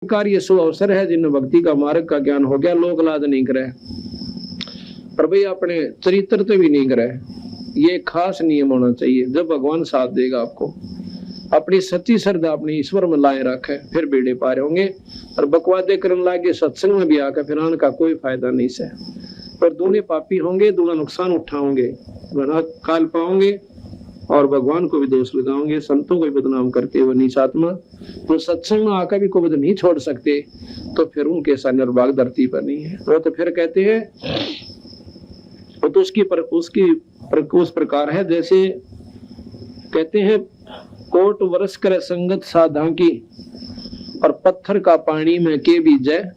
कार्य सो अवसर है जिन भक्ति का मार्ग का ज्ञान हो गया, लोक लाज नहीं करे पर भाई अपने चरित्र तो भी नहीं करे। ये खास नियम होना चाहिए, जब भगवान साथ देगा आपको, अपनी सच्ची श्रद्धा अपनी ईश्वर में लाए रखे, फिर बेड़े पार होंगे। और बकवादे करने लागे सत्संग में भी आकर फिर आने का कोई फायदा नहीं से, पर दूने पापी होंगे, दूना नुकसान उठाओगे, घना काल पाओगे और भगवान को भी दोष लगाओगे, संतों को भी बदनाम करते हुए नीच आत्मा तो सत्संग में आकर भी को बद नहीं छोड़ सकते, तो फिर उनके साथ निर्भाग धरती पर नहीं है। वो तो फिर कहते हैं वो तो उस प्रकार है जैसे कहते हैं कोट वर्ष कर संगत साधा की और पत्थर का पानी में के भी जय,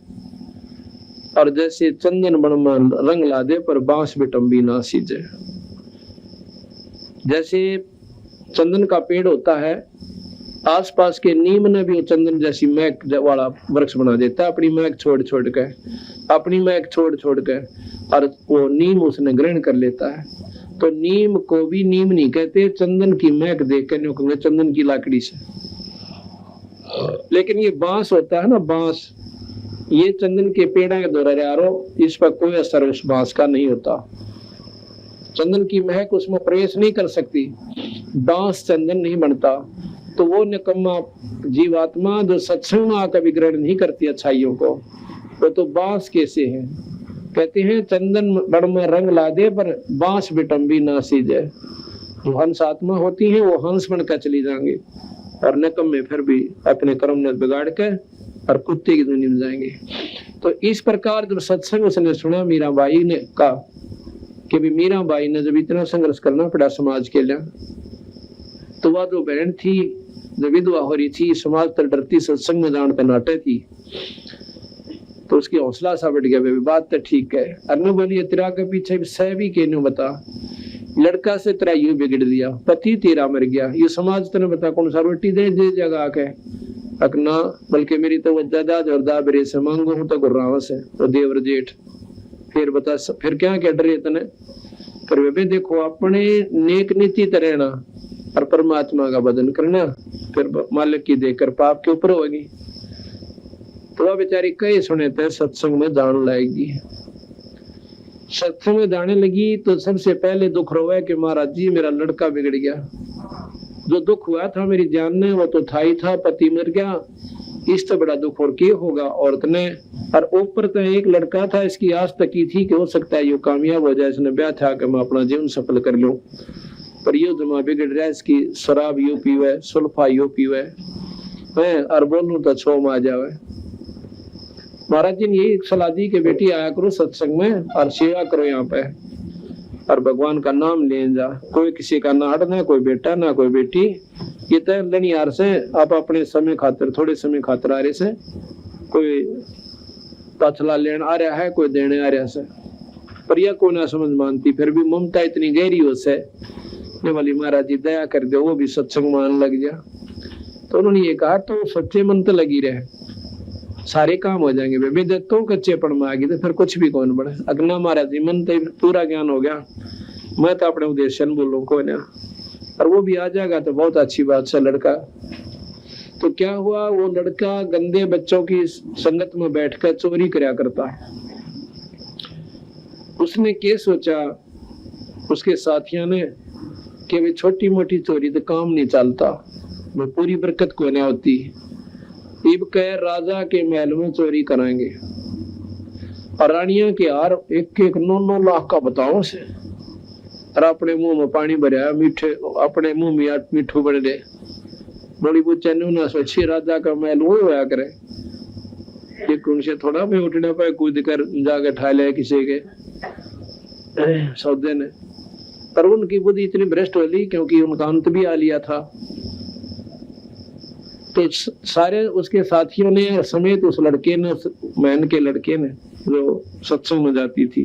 और जैसे चंदन बन में रंग ला दे पर बांस बिटम्बी ना सीजे। जैसे चंदन का पेड़ होता है, आसपास के नीम ने भी चंदन जैसी महक वाला वृक्ष बना देता है, अपनी महक छोड़ छोड़ के और वो नीम उसने ग्रहण कर लेता है। तो नीम को भी नीम नहीं कहते, चंदन की महक देख कर कहेंगे चंदन की लाकड़ी से। लेकिन ये बांस होता है ना, बांस, ये चंदन के पेड़ा के द्वारा यारो, इस पर कोई असर उस बांस का नहीं होता, चंदन की महक उसमें प्रवेश नहीं कर सकती, बांस चंदन नहीं बनता। तो वो निकम्मा जीवात्मा जो सत्संग में आकर ग्रहण नहीं करती अच्छाइयों को, वो तो बांस कैसे है। कहते हैं चंदन बड़ में रंग ला दे पर बांस बिटम्बी ना सीजे। जो हंस आत्मा होती है वो हंस बनकर चली जाएंगे और निकम में फिर भी अपने कर्म ने बिगाड़ के और कुत्ते की दुनिया में जाएंगे। तो इस प्रकार जब सत्संग उसने सुना मीराबाई ने कहा कि भी मीराबाई ने जब इतना संघर्ष करना पड़ा समाज के लिए, तो वह जो बहन थी जो विधवा हो रही थी, समाज तर डरती, सत्संग में जान पे नाटे थी, तो उसकी हौसला सा बढ़ गया, बात तो ठीक है। अनु बोलिए तेरा के पीछे सह भी कहने बता, लड़का से तेरा यूं बिगड़ दिया, पति तेरा मर गया, ये समाज तेने बता कौन सा रोटी दे जगह आके अकना, बल्कि मेरी तो वजदा जोरदा बेरे से मांगो हूं तो गुर्रावा से तो देवर जेठ, फिर बता फिर क्या डरे इतने। पर वे देखो अपने नेक नीति रहना और परमात्मा का भजन करना, फिर मालिक की देकर पाप के ऊपर होगी। तो वह बेचारी कई सुने थे सत्संग में जान लाएगी। सत्संग में जाने लगी तो सबसे पहले दुख रोया कि महाराज जी मेरा लड़का बिगड़ गया। जो दुख हुआ था मेरी जान ने वो तो था ही था, पति मर गया, इस तो बड़ा दुख और क्या होगा औरत ने। और ऊपर तो एक लड़का था, इसकी आस तक की थी कि हो सकता है ये कामयाब हो जाए, इसने ब्याह था कि मैं अपना जीवन सफल कर लूं, पर ये जमा बिगड़ रहा है, इसकी शराब यू पीवे, सुल्फा यू पीवे और बोलूं तो छो में आ जावे। महाराज जी ने यही सलाह दी कि बेटी आया करो सत्संग में और सेवा करो यहाँ पे और भगवान का नाम ले जा। कोई किसी का ना हटना, कोई बेटा ना कोई बेटी, ये तो लनियार से आप अपने समय खातिर थोड़े समय खातिर आ रहे से, कोई ताछला लेन आ रहा है, कोई देने आ रहा से, पर यह कोई ना समझ मानती। फिर भी ममता इतनी गहरी हो से वाली महाराज जी दया कर दो, वो भी सत्संग मान लग गया। तो उन्होंने ये कहा तो सच्चे मन तो लगी रहे, सारे काम हो जाएंगे। बेबी दत्तों कच्चेपन में आ गई तो फिर कुछ भी कौन बढ़े। अगना महाराज जी मन तो पूरा ज्ञान हो गया, मैं तो अपने उद्देश्य बोलूं कोई ना, और वो भी आ जाएगा तो बहुत अच्छी बात से लड़का। तो क्या हुआ, वो लड़का गंदे बच्चों की संगत में बैठकर चोरी करया करता है। उसने क्या सोचा उसके साथियों ने कि वे छोटी मोटी चोरी तो काम नहीं चलता, वो पूरी बरकत को नहीं होती। इब कह राजा के महल में चोरी कराएंगे और रानिया के हार 1-1 9-9 लाख का बताओ से, और अपने मुंह में पानी भरा मीठे, अपने मुंह में मीठू बन दे बड़ी बुच्चन ना सोची राजा का महल वो होया करे। ये कौन से थोड़ा भी उठने पे कूद कर जाके ठा ले किसी के सौदे ने, पर उनकी बुद्धि इतनी भ्रष्ट हो ली क्योंकि उनका अंत भी आ लिया था। तो सारे उसके साथियों ने समेत उस लड़के ने, मैन के लड़के ने जो सत्संग में जाती थी,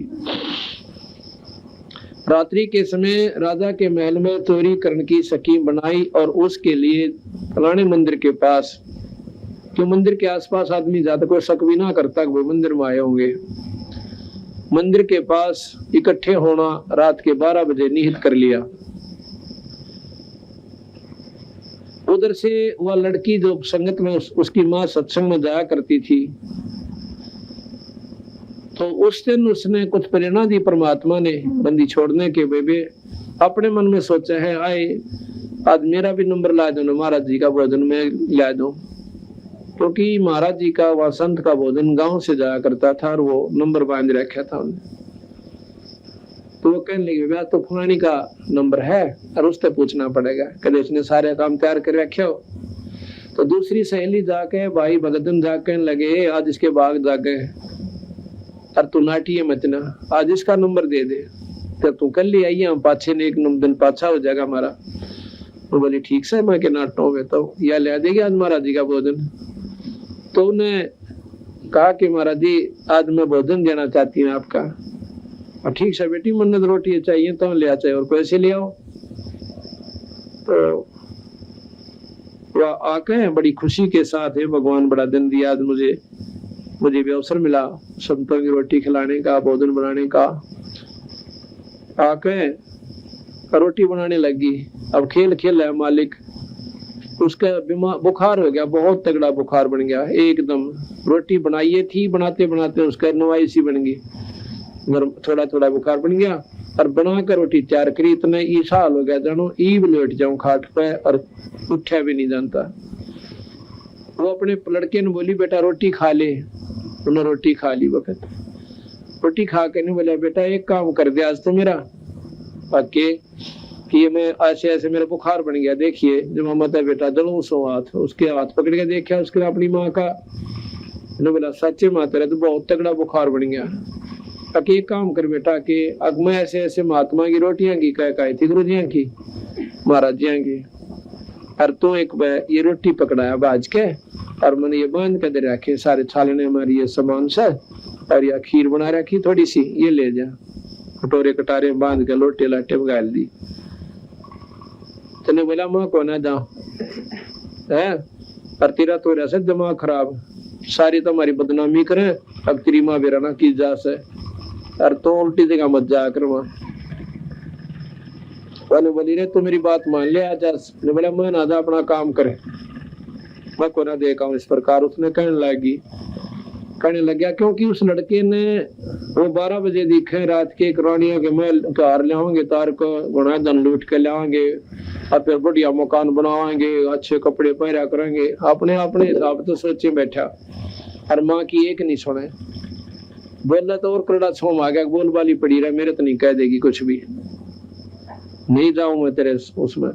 रात्रि के समय राजा के महल में चोरी करने की स्कीम बनाई और उसके लिए पुराने मंदिर के पास, क्यों मंदिर के आसपास आदमी ज्यादा कोई शक भी ना करता कि वो मंदिर में आए होंगे, मंदिर के पास इकट्ठे होना रात के 12 बजे निहित कर लिया। उधर से वह लड़की जो संगत में उसकी माँ सत्संग में जाया करती थी, तो उस दिन उसने कुछ प्रेरणा दी परमात्मा ने बंदी छोड़ने के। बेबे अपने मन में सोचा है, आए आज मेरा भी नंबर ला दो, महाराज जी का भोजन में ला दो, क्योंकि महाराज जी का वह संत का भोजन गांव से जाया करता था और वो नंबर बांध रखा था उन्हें। तो वो कहने लगे, भैया तो फलानी का नंबर है और उससे पूछना पड़ेगा, कभी उसने सारे काम तैयार कर रखे हो। तो दूसरी सहेली जाके भाई भगतन जाके लगे, आज इसके बाग जाके और तू नाटी है मत ना, आज इसका नंबर दे दे, तो तू कल ले आई, हम पाछे ने एक दिन पाछा हो जाएगा हमारा। तो बोली ठीक से, मैं के नाटो में तो या ले देगी आज महाराज जी का भोजन। तो उन्हें कहा कि महाराज जी आज मैं भोजन देना चाहती हूँ आपका। और ठीक से बेटी, मन्नत रोटी चाहिए तो ले चाहिए और पैसे ले आओ। तो वह आके बड़ी खुशी के साथ है, भगवान बड़ा दिन दिया आज मुझे भी अवसर मिला संतों की रोटी खिलाने का, भोजन बनाने का। आके रोटी बनाने लगी। अब खेल खेल है मालिक, उसका बीमार बुखार हो गया, बहुत तगड़ा बुखार बन गया एकदम। रोटी बनाई थी, बनाते बनाते उसका नवाई सी बन गई, थोड़ा थोड़ा बुखार बन गया। और बनाकर रोटी तैयार करी, इतना ईसा हाल हो गया जानो ईब लेट जाऊं खाट पे और उठा भी नहीं जानता। वो अपने लड़के ने बोली, बेटा रोटी खा ले। उन्होंने रोटी खा ली। वक्त रोटी खा के नहीं बोला, बेटा एक काम कर दे आज तो मेरा, पक्के कि मैं ऐसे ऐसे मेरा बुखार बन गया, देखिए। जब ममता है बेटा जलूं सो हाथ, उसके हाथ पकड़ के देखा उसके अपनी माँ का। बोला सच्चे माँ तेरा तो बहुत तगड़ा बुखार बन गया। ताकि एक काम कर बेटा कि अब मैं ऐसे ऐसे महात्मा की रोटियां की कह थी, गुरु जी की, महाराज जी की, और तू एक ये रोटी पकड़ाया बाज के और मैंने ये बांध के दे रखे सारे छालने हमारी ये सामान से, और यह खीर बना रखी थोड़ी सी, ये ले जा। कटोरे कटारे बांध के लोटे लाटे बगाल दी। तने बोला माँ को ना जाओ है, और तेरा तो ऐसे दिमाग खराब, सारी तुम्हारी बदनामी करे, अब तेरी माँ बेरा ना की जा से, और तो उल्टी जगह मत जा कर। वहाँ बोली रे तू मेरी बात मान ले आजा। ने बोला मैं ना जा, अपना काम करे, मैं को ना देखा हूँ इस प्रकार। उसने कहने लग गया, क्योंकि उस लड़के ने वो 12 बजे दिखे रात के रानियों के महल कार लाओगे, तार को गुना धन लूट के लाओगे, और फिर बढ़िया मकान बनावाएंगे, अच्छे कपड़े पहरा करेंगे, अपने अपने हिसाब तो सोचे बैठा। और माँ की एक नहीं सुने, बोला तो और करड़ा छोम आ गया, बोल वाली पड़ी रहा, मेरे तो नहीं कह देगी कुछ भी, नहीं जाऊं मैं तेरे उसमें।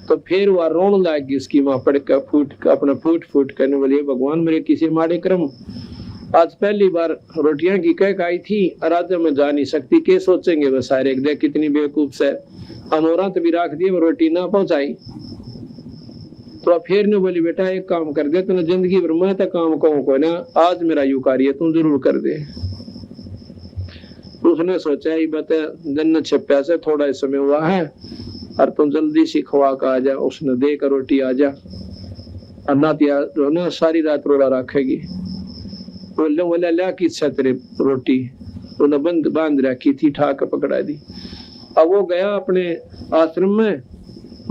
तो फिर वह रोन लागी उसकी माँ, पड़ कर अपना फूट करने वाली, भगवान मेरे किसी माड़े क्रम, आज पहली बार रोटियां की कह आई थी, राजा में जा नहीं सकती, के सोचेंगे वो सारे, देख कितनी बेवकूफ से अनोरा तो भी रख दिए, वो रोटी ना पहुंचाई। तो फिर ने बोली, बेटा एक काम कर दे, तूने जिंदगी भर मैं तो काम कहूँ को ना, आज मेरा यू कार्य तू जरूर कर दे। उसने सोचा ये बता दिन छप्या से थोड़ा समय हुआ है, और तुम जल्दी सी खवा का आ जा। उसने देकर रोटी आ जा, अन्ना सारी रात रोड़ा रखेगी। बोले ला की तेरे रोटी, उन्हें बंद बांध रखी थी, ठाक पकड़ा दी। अब वो गया अपने आश्रम में,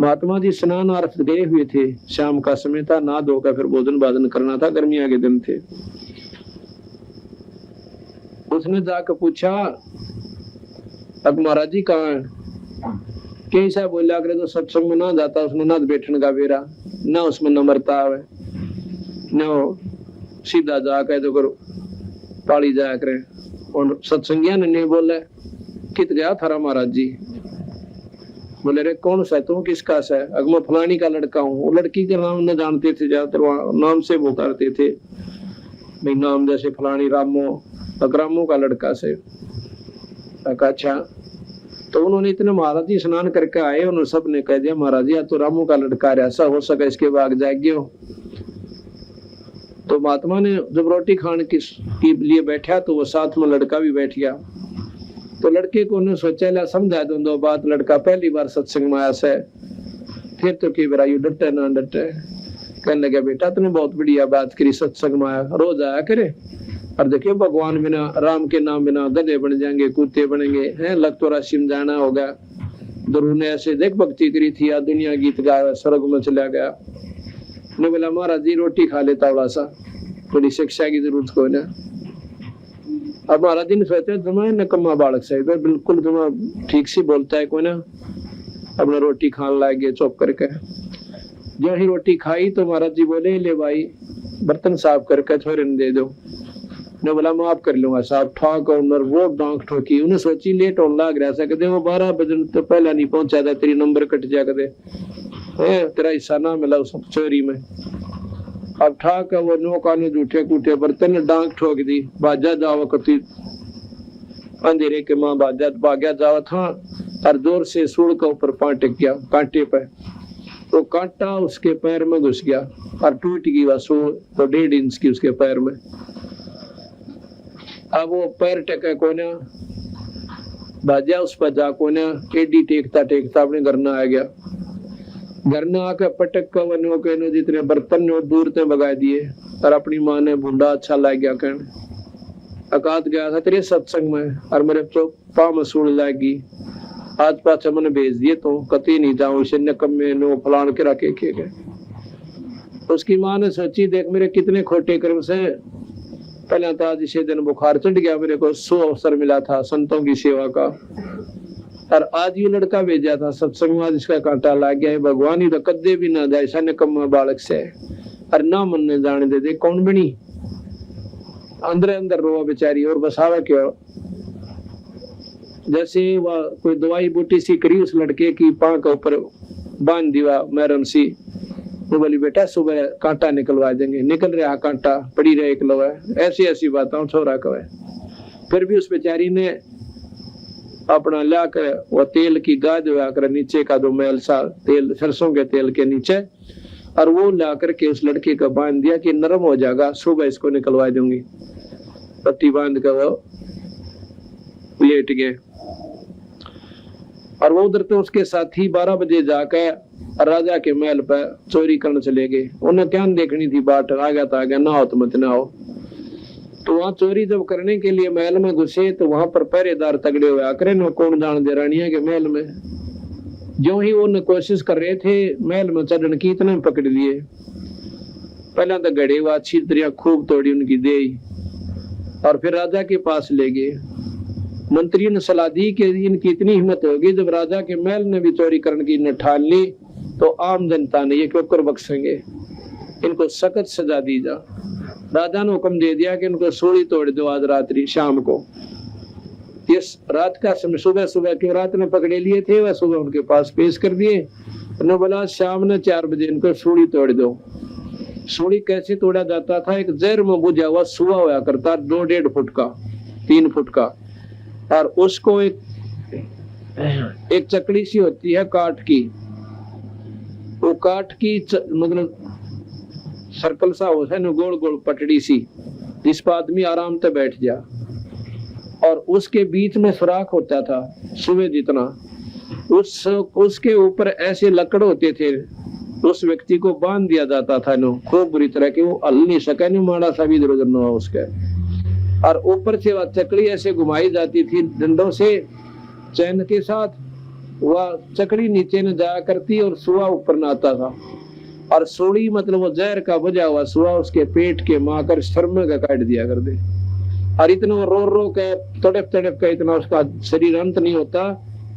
महात्मा जी स्नान आरत गए हुए थे, शाम का समय था, ना धोकर फिर भोजन बाजन करना था, गर्मियां के दिन थे। उसने जाकर पूछा, अब महाराज जी कहाँ है? कैसा बोला करे तो सत्संग में ना जाता, उसने ना बैठने का बेरा, ना उसमें नम्रता है, न सीधा जाकर तो करो पाली जाया करे। और सत्संगिया ने नहीं बोले, कित गया थारा महाराज जी? बोले रे कौन सा तू, किसका सा? अगर मैं फलानी का लड़का हूँ। वो लड़की के नाम न जानते थे, ज्यादातर नाम से वो करते थे, भाई नाम जैसे फलानी रामो, रामो का लड़का से। अच्छा, तो उन्होंने इतने महाराज जी स्नान करके आए, उन्होंने सब ने कह दिया महाराज जी तो रामो का लड़का है, ऐसा हो सके इसके बाग जाएगी हो। तो महात्मा ने जब रोटी खाने के लिए बैठा तो वो साथ में लड़का भी बैठ गया। तो लड़के को उन्होंने सोचा ला समझा दो बात, लड़का पहली बार सत्संग में आया से, फिर तो की बेरा यू डटे ना डटे। कहने लगा बेटा तूने बहुत बढ़िया बात करी, सत्संग में आया, रोज आया करे। और देखियो भगवान बिना, राम के नाम बिना गधे बन जाएंगे, कुत्ते बनेंगे, हैं लग तो राशि में जाना होगा। ध्रुव ने ऐसे देख भक्ति करी थी, दुनिया गीत गाया, स्वर्ग में चला गया। ने बोला महाराज जी रोटी खा लेता बड़ा सा, थोड़ी शिक्षा की जरूरत को ना। अब महाराज जी ने सोचा तुम्हें नकम्मा बालक से बिल्कुल तुम्हें ठीक से बोलता है कोई ना, अपना रोटी खाने लग गए चुप करके। जो ही रोटी खाई तो महाराज जी बोले ले भाई बर्तन साफ करके छोरे ने दे दो। ने बोला माफ कर लूंगा साहब, ठोक और वो डांग ठोकी। उन्हें सोची लेट होने लग रहा सकते वो 12 बजे तो पहला नहीं पहुंचा था, तेरी नंबर कट जा कदे तेरा हिस्सा ना मिला उस चोरी में। अब ठाक वो नौका ने जूठे कूटे बर्तन डांग ठोक दी। बाजा जावा कती अंधेरे के माँ बाजा भाग्या जावा था और जोर से सूड़ का ऊपर पांव टिक गया कांटे पे। तो कांटा उसके पैर में घुस गया और टूट गई वह सूड़ तो 1.5 इंच की उसके पैर में। अब वो पैर टेका को ना बाजा उस पर जा को ना एडी टेकता टेकता अपने घर न आ गया। घर न आकर पटक का वनो के जितने बर्तन ने दूर से भगा दिए और अपनी माँ ने भूडा अच्छा लग गया कहने अकात गया था तेरे सत्संग में और मेरे तो पाँव में सूड़ लागी, आज पाछा मैंने भेज दिए तो कती नहीं जाऊं इसे नकम्मे नो फलान के रखे के गए। उसकी माँ ने सोची देख मेरे कितने खोटे कर्म से, पहले तो आज इसे दिन बुखार चढ़ गया, मेरे को 100 अवसर मिला था संतों की सेवा का और आज ये लड़का भेजा था सत्संग में, इसका कांटा लग गया है। भगवान ही तो कदे भी ना जाए ऐसा निकम्मा बालक से और ना मन ने जाने दे कौन बनी अंदर अंदर रोवा बेचारी और बसावा क्यों। जैसे वह कोई दवाई बूटी सी करी उस लड़के की पांव के ऊपर बांध दिया मैरम सी, वो बोली बेटा सुबह कांटा निकलवा देंगे, निकल रहा कांटा पड़ी रहे एकलवा। ऐसी ऐसी बातों छोरा कवे। फिर भी उस बेचारी ने अपना लाकर वो तेल की गाद कर नीचे का दो मैल सा तेल सरसों के तेल के नीचे और वो ला करके उस लड़के का बांध दिया कि नरम हो जाएगा, सुबह इसको निकलवा दूंगी। पट्टी बांध कर वो लेट गए और वो उधर तो उसके साथी 12 बजे जाकर राजा के महल पर चोरी करने चले गए। उन्हें क्या देखनी थी बाट, आ गया था आ गया, ना हो तो मत ना हो। तो वहां चोरी जब करने के लिए महल में घुसे तो वहां पर पहरेदार तगड़े हुए आकर न कौन जान दे रानिया के महल में। जो ही वो कोशिश कर रहे थे महल में चढ़ने की इतने पकड़ लिए। पहले तो गड़े हुआ अच्छी तरह खूब तोड़ी उनकी दे और फिर राजा के पास ले गए। मंत्री ने सलाह दी कि इनकी इतनी हिम्मत होगी जब राजा के महल ने भी चोरी करने की न ठान ली तो आम जनता ने ये क्यों कर बख्शेंगे, इनको सख्त सजा दी जा। राजा ने हुक्म दे दिया कि इनको सूली तोड़ दो आज रात्रि शाम को। इस रात का समय सुबह सुबह क्यों रात में पकड़े लिए थे वह सुबह उनके पास पेश कर दिए। उन्होंने बोला शाम ने 4 बजे इनको सूली तोड़ दो। सूली कैसे तोड़ा जाता था, एक जहर में बुझा हुआ सुआ हुआ करता 2-1.5 फुट का 3 फुट का और उसको एक चकड़ी सी होती है काठ की, वो काठ की मतलब सर्कल सा होता है न गोल गोल पटड़ी सी जिस पर आदमी आराम से बैठ जा और उसके बीच में सुराख होता था सुबह जितना, उसके ऊपर ऐसे लकड़ होते थे, उस व्यक्ति को बांध दिया जाता था नो खूब बुरी तरह के, वो हल नहीं सका नहीं, माड़ा सा भी इधर उधर न हुआ उसका। और ऊपर से वह चकड़ी ऐसे घुमाई जाती थी डंडों से चैन के साथ, वह चकड़ी नीचे न जाया करती और सुआ ऊपर न आता था। और सूड़ी मतलब वो जहर का बुझा हुआ सुआ उसके पेट के माकर शर्म का काट दिया कर दे। और इतना रो रो के तड़प तड़प के इतना उसका शरीर अंत नहीं होता,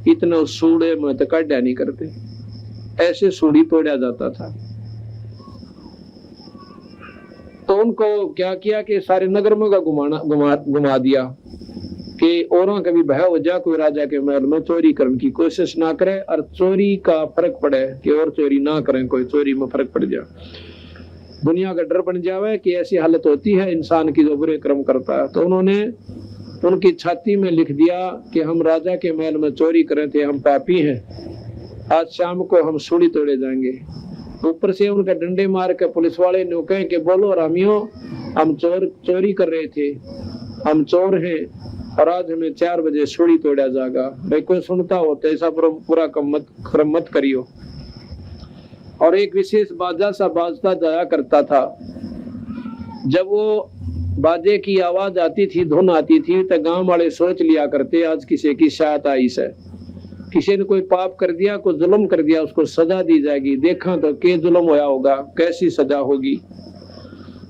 इतना सूड़े में तो काटा नहीं करते, ऐसे सूड़ी तोड़ा जाता था। तो उनको क्या किया कि सारे नगर में का घुमा दिया कि औरों का भी भय हो जा, कोई राजा के महल में चोरी करने की कोशिश ना करे और चोरी का फर्क पड़े कि और चोरी ना करें, कोई चोरी में फर्क पड़ जाए, दुनिया का डर बन जावे कि ऐसी हालत होती है इंसान की जो बुरे कर्म करता है। तो उन्होंने उनकी छाती में लिख दिया कि हम राजा के महल में चोरी करे थे, हम पापी हैं, आज शाम को हम सूली तोड़े जाएंगे। ऊपर से उनका डंडे मार के पुलिस वाले ने कहे कि बोलो रामियों, हम चोरी कर रहे थे, हम चोर हैं और आज हमें 4 बजे सूली तोड़ा जाएगा। भाई कोई सुनता हो तो ऐसा पूरा क्रम मत करियो। और एक विशेष बाजा सा बाजता जाया करता था, जब वो बाजे की आवाज आती थी, धुन आती थी, तो गांव वाले सोच लिया करते आज किसी की शायद आई से किसी ने कोई पाप कर दिया, कोई जुल्म कर दिया, उसको सजा दी जाएगी। देखा तो के जुल्म होया होगा, कैसी सजा होगी।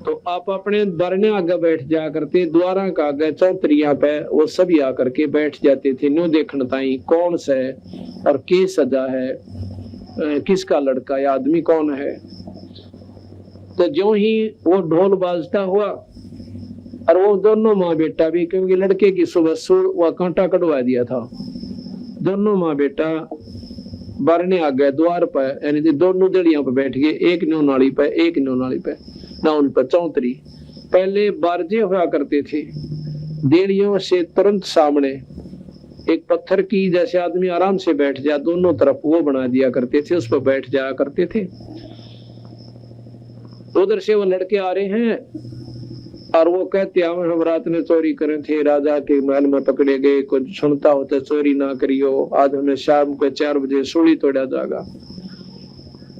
तो आप अपने बरने आगे बैठ जा करते, द्वारा का आगे चौतरिया पे वो सभी आकर के बैठ जाते थे, न्यू देखने ताई कौन से और के सजा है, किसका लड़का या आदमी कौन है। तो जो ही वो ढोल बाजता हुआ और वो दोनों माँ बेटा भी, क्योंकि लड़के की सुबह सूर व कांटा कटवा दिया था, दोनों माँ बेटा बारने आ गए द्वार पर, यानी दोनों दड़ियों पर बैठ गए, एक न्यू नाली पे एक न्यू नाली पे, ना उन पर चौतरी। पहले बारजे हुआ करते थे, देड़ियों से तुरंत सामने एक पत्थर की जैसे आदमी आराम से बैठ जाए, दोनों तरफ वो बना दिया करते थे, उस पर बैठ जाया करते थे। उधर से वो लड़के आ रहे हैं और वो कहते हम रात में चोरी करे थे, राजा के महल में पकड़े गए, कुछ सुनता हो तो चोरी ना करियो, आज हमें शाम को 4 बजे सूली तोड़ा जाएगा।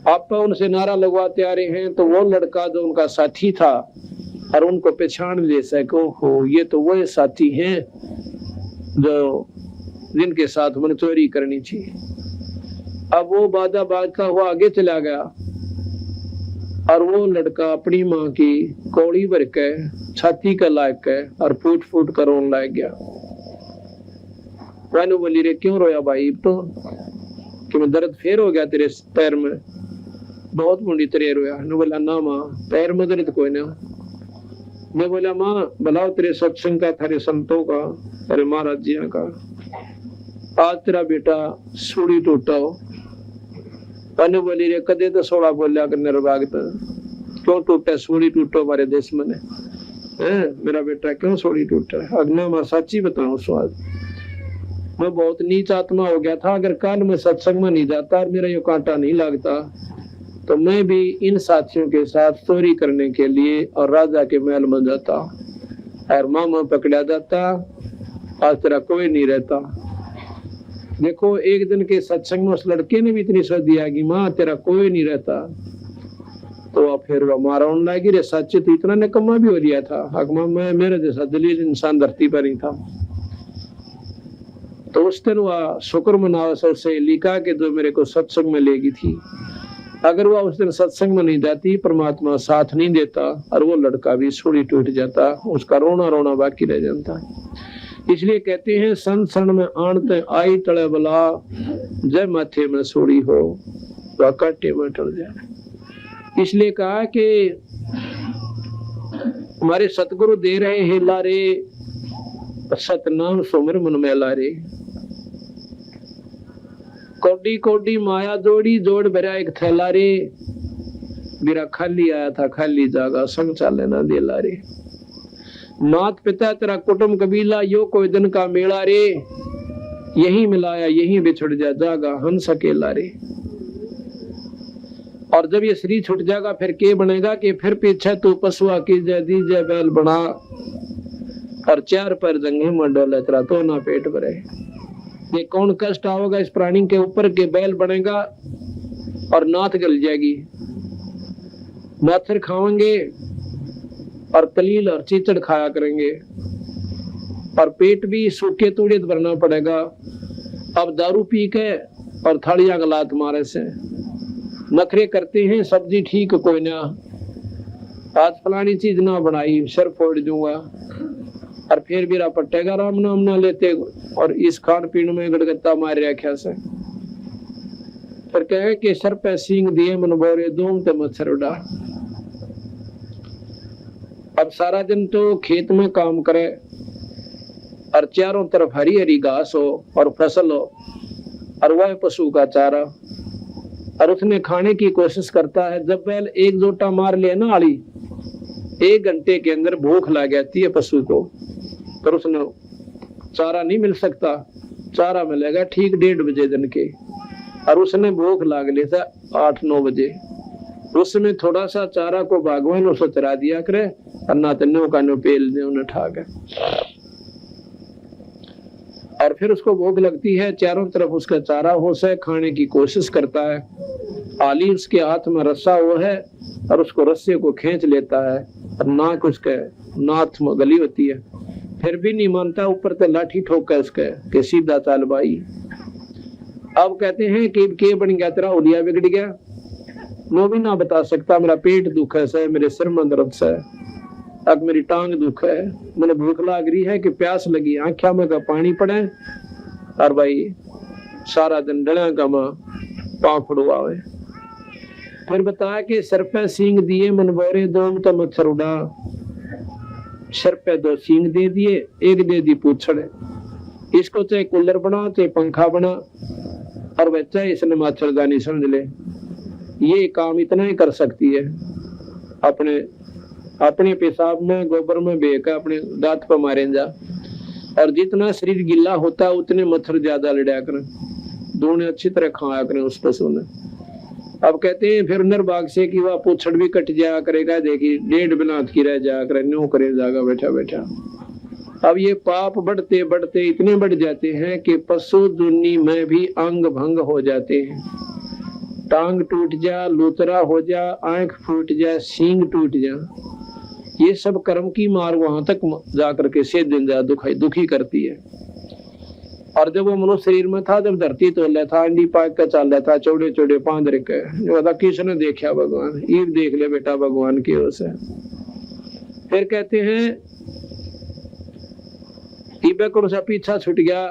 आप उनसे नारा लगवाते आ रहे हैं। तो वो लड़का जो उनका साथी था और उनको पहचान ले सको, हो ये तो वो साथी हैं जो जिनके साथ मैंने चोरी करनी थी। अब वो बाजा बाजता हुआ आगे चला गया और वो लड़का अपनी माँ की कौड़ी भर के छाती का लायक है और फूट फूट कर रोने लग गया। मैंने बोली रे क्यों रोया भाई, तो कि मैं दर्द फेर हो गया तेरे पैर में, बहुत मुंडी तेरे रोया। ने बोला ना माँ पैर में दर्द कोई ना। मैं बोला माँ बुलाओ तेरे सत्संग का, थारे संतों का, तेरे महाराज जी का, आज तेरा बेटा सूढ़ी टूटा हो। मैंने बोली रे कदे तो सोड़ा बोलिया करने रबागत, क्यों टूटा सूढ़ी टूटो हमारे देश में मेरा बेटा क्यों सूढ़ी टूटा है। अग्नि मैं सच्ची बताऊं स्वाद, मैं बहुत नीच आत्मा हो गया था। अगर काल में सत्संग में नहीं जाता और मेरा ये कांटा नहीं लगता तो मैं भी इन साथियों के साथ चोरी करने के लिए और राजा के महल में जाता और मामा पकड़ा जाता, आज तेरा कोई नहीं रहता। देखो एक दिन के सत्संग में उस लड़के ने भी इतनी सोच दिया कि माँ तेरा कोई नहीं रहता। तो फिर वो मारा उन लगी रे, सच तो इतना निकम्मा भी हो लिया था। हकमा मैं मेरे जैसा दलील इंसान धरती पर ही था। तो उस दिन वह शुक्र मनावा से लिखा के जो मेरे को सत्संग में लेगी थी, अगर वह उस दिन सत्संग में नहीं जाती, परमात्मा साथ नहीं देता और वो लड़का भी सूढ़ी टूट जाता, उसका रोना रोना बाकी रह जाता। इसलिए कहते हैं संत शरण में आणते आई तले बला, जय माथे में सूढ़ी हो वह काटे में टल जाए। इसलिए कहा कि हमारे सतगुरु दे रहे हैं लारे, सतनाम सुमिर मन में लारे। कोडी कोडी माया जोड़ी जोड़ भरा एक थैला रे, मेरा खाली आया था खाली जागा, संग चाले ना दे लारे। नाथ पिता तेरा कुटुंब कबीला यो कोई दिन का मेला रे, यही मिलाया यही बिछड़ जा जागा हम सकेला रे। और जब ये शरीर छूट जाएगा फिर के बनेगा कि फिर पीछे तू पशुआ की जय दी जय बैल बना और 4 पैर जंगे में डोले तेरा तो ना पेट भरे। ये कौन कष्ट आओगा इस प्राणी के ऊपर के बैल बनेगा और नाथ गल जाएगी, माथर खाएंगे और तलील और चीचड़ खाया करेंगे और पेट भी सूखे तूड़े भरना पड़ेगा। अब दारू पी के और थालियां गलात मारे से नखरे करते हैं, सब्जी ठीक कोई ना, आज फलानी चीज ना बनाई सर फोड़ दूंगा और फिर मेरा पट्टेगा राम नाम ना लेते और इस खान पीन में गड़गत्ता मार रखा से फिर कहे कि सर पे सींग दिए मन बोरे दूम ते मच्छर उड़ा। अब सारा दिन तो खेत में काम करे और चारों तरफ हरी हरी घास हो और फसल हो और वह पशु का चारा और उसने खाने की कोशिश करता है। जब बैल एक जोटा मार ले ना आली, 1 घंटे के अंदर भूख लग जाती है पशु को, पर उसने चारा नहीं मिल सकता। चारा मिलेगा ठीक 1:30 बजे दिन के और उसने भूख लाग लेता 8-9 बजे। उसमें थोड़ा सा चारा को बागवान उसको चरा दिया करे और ना तन्नों का नो पेल दे उन्हें ठाक है और फिर उसको भूख लगती है, चारों तरफ उसका चारा हो से खाने की कोशिश करता है। आली उसके हाथ में रस्सा वो है और उसको रस्से को खींच लेता है और नाक उसके नाथ में गली होती है, फिर भी नहीं मानता, ऊपर से लाठी ठोक उसके कि सीधा चाल भाई। अब कहते हैं कि के बन गया तेरा हुलिया बिगड़ गया, मैं भी ना बता सकता, मेरा पेट दुख है, मेरे सिर में दर्द है, अब मेरी टांग दुख है, मैंने भूख लाग रही है कि प्यास लगी, आंखा में का पानी पड़े, और भाई सारा दिन डलिया का मां पाँव फड़ुआवे। फिर बताया कि सर पे सींग दिए मन बोरे दो तो मच्छर उड़ा, सर पे 2 सींग दे दिए, एक दे दी पूछड़, इसको चाहे कूलर बना चाहे पंखा बना, और बच्चा इसने मच्छरदानी समझ ले, ये काम इतना ही कर सकती है। अपने पेशाब में गोबर में बेकर अपने दांत पर मारे जा, और जितना शरीर गिल्ला होता है उतने मच्छर ज्यादा लड़ा करें, दोनों अच्छी तरह खाया करें उस पशु ने। अब कहते हैं फिर निर्भाग से कि वह पूछड़ भी कट जाया करेगा, देखिए 1.5 बिलात की रह जाया करे, न्यू करे जाएगा बैठा बैठा। अब ये पाप बढ़ते बढ़ते इतने बढ़ जाते हैं कि पशु दुनी में भी अंग भंग हो जाते हैं, टांग टूट जा, लूतरा हो जा, आंख फूट जा, सींग टूट जा, ये सब कर्म की मार वहां तक जाकर के से दिन जा दुखी करती है। और जब वो मनुष्य शरीर में था, जब धरती तोल था, अंडी पाक का चल रहा था, चौड़े चौड़े पांद रखे, जो था किसने देखा भगवान, ईब देख ले बेटा भगवान की ओर से। फिर कहते हैं ईबे को सा पीछा छूट गया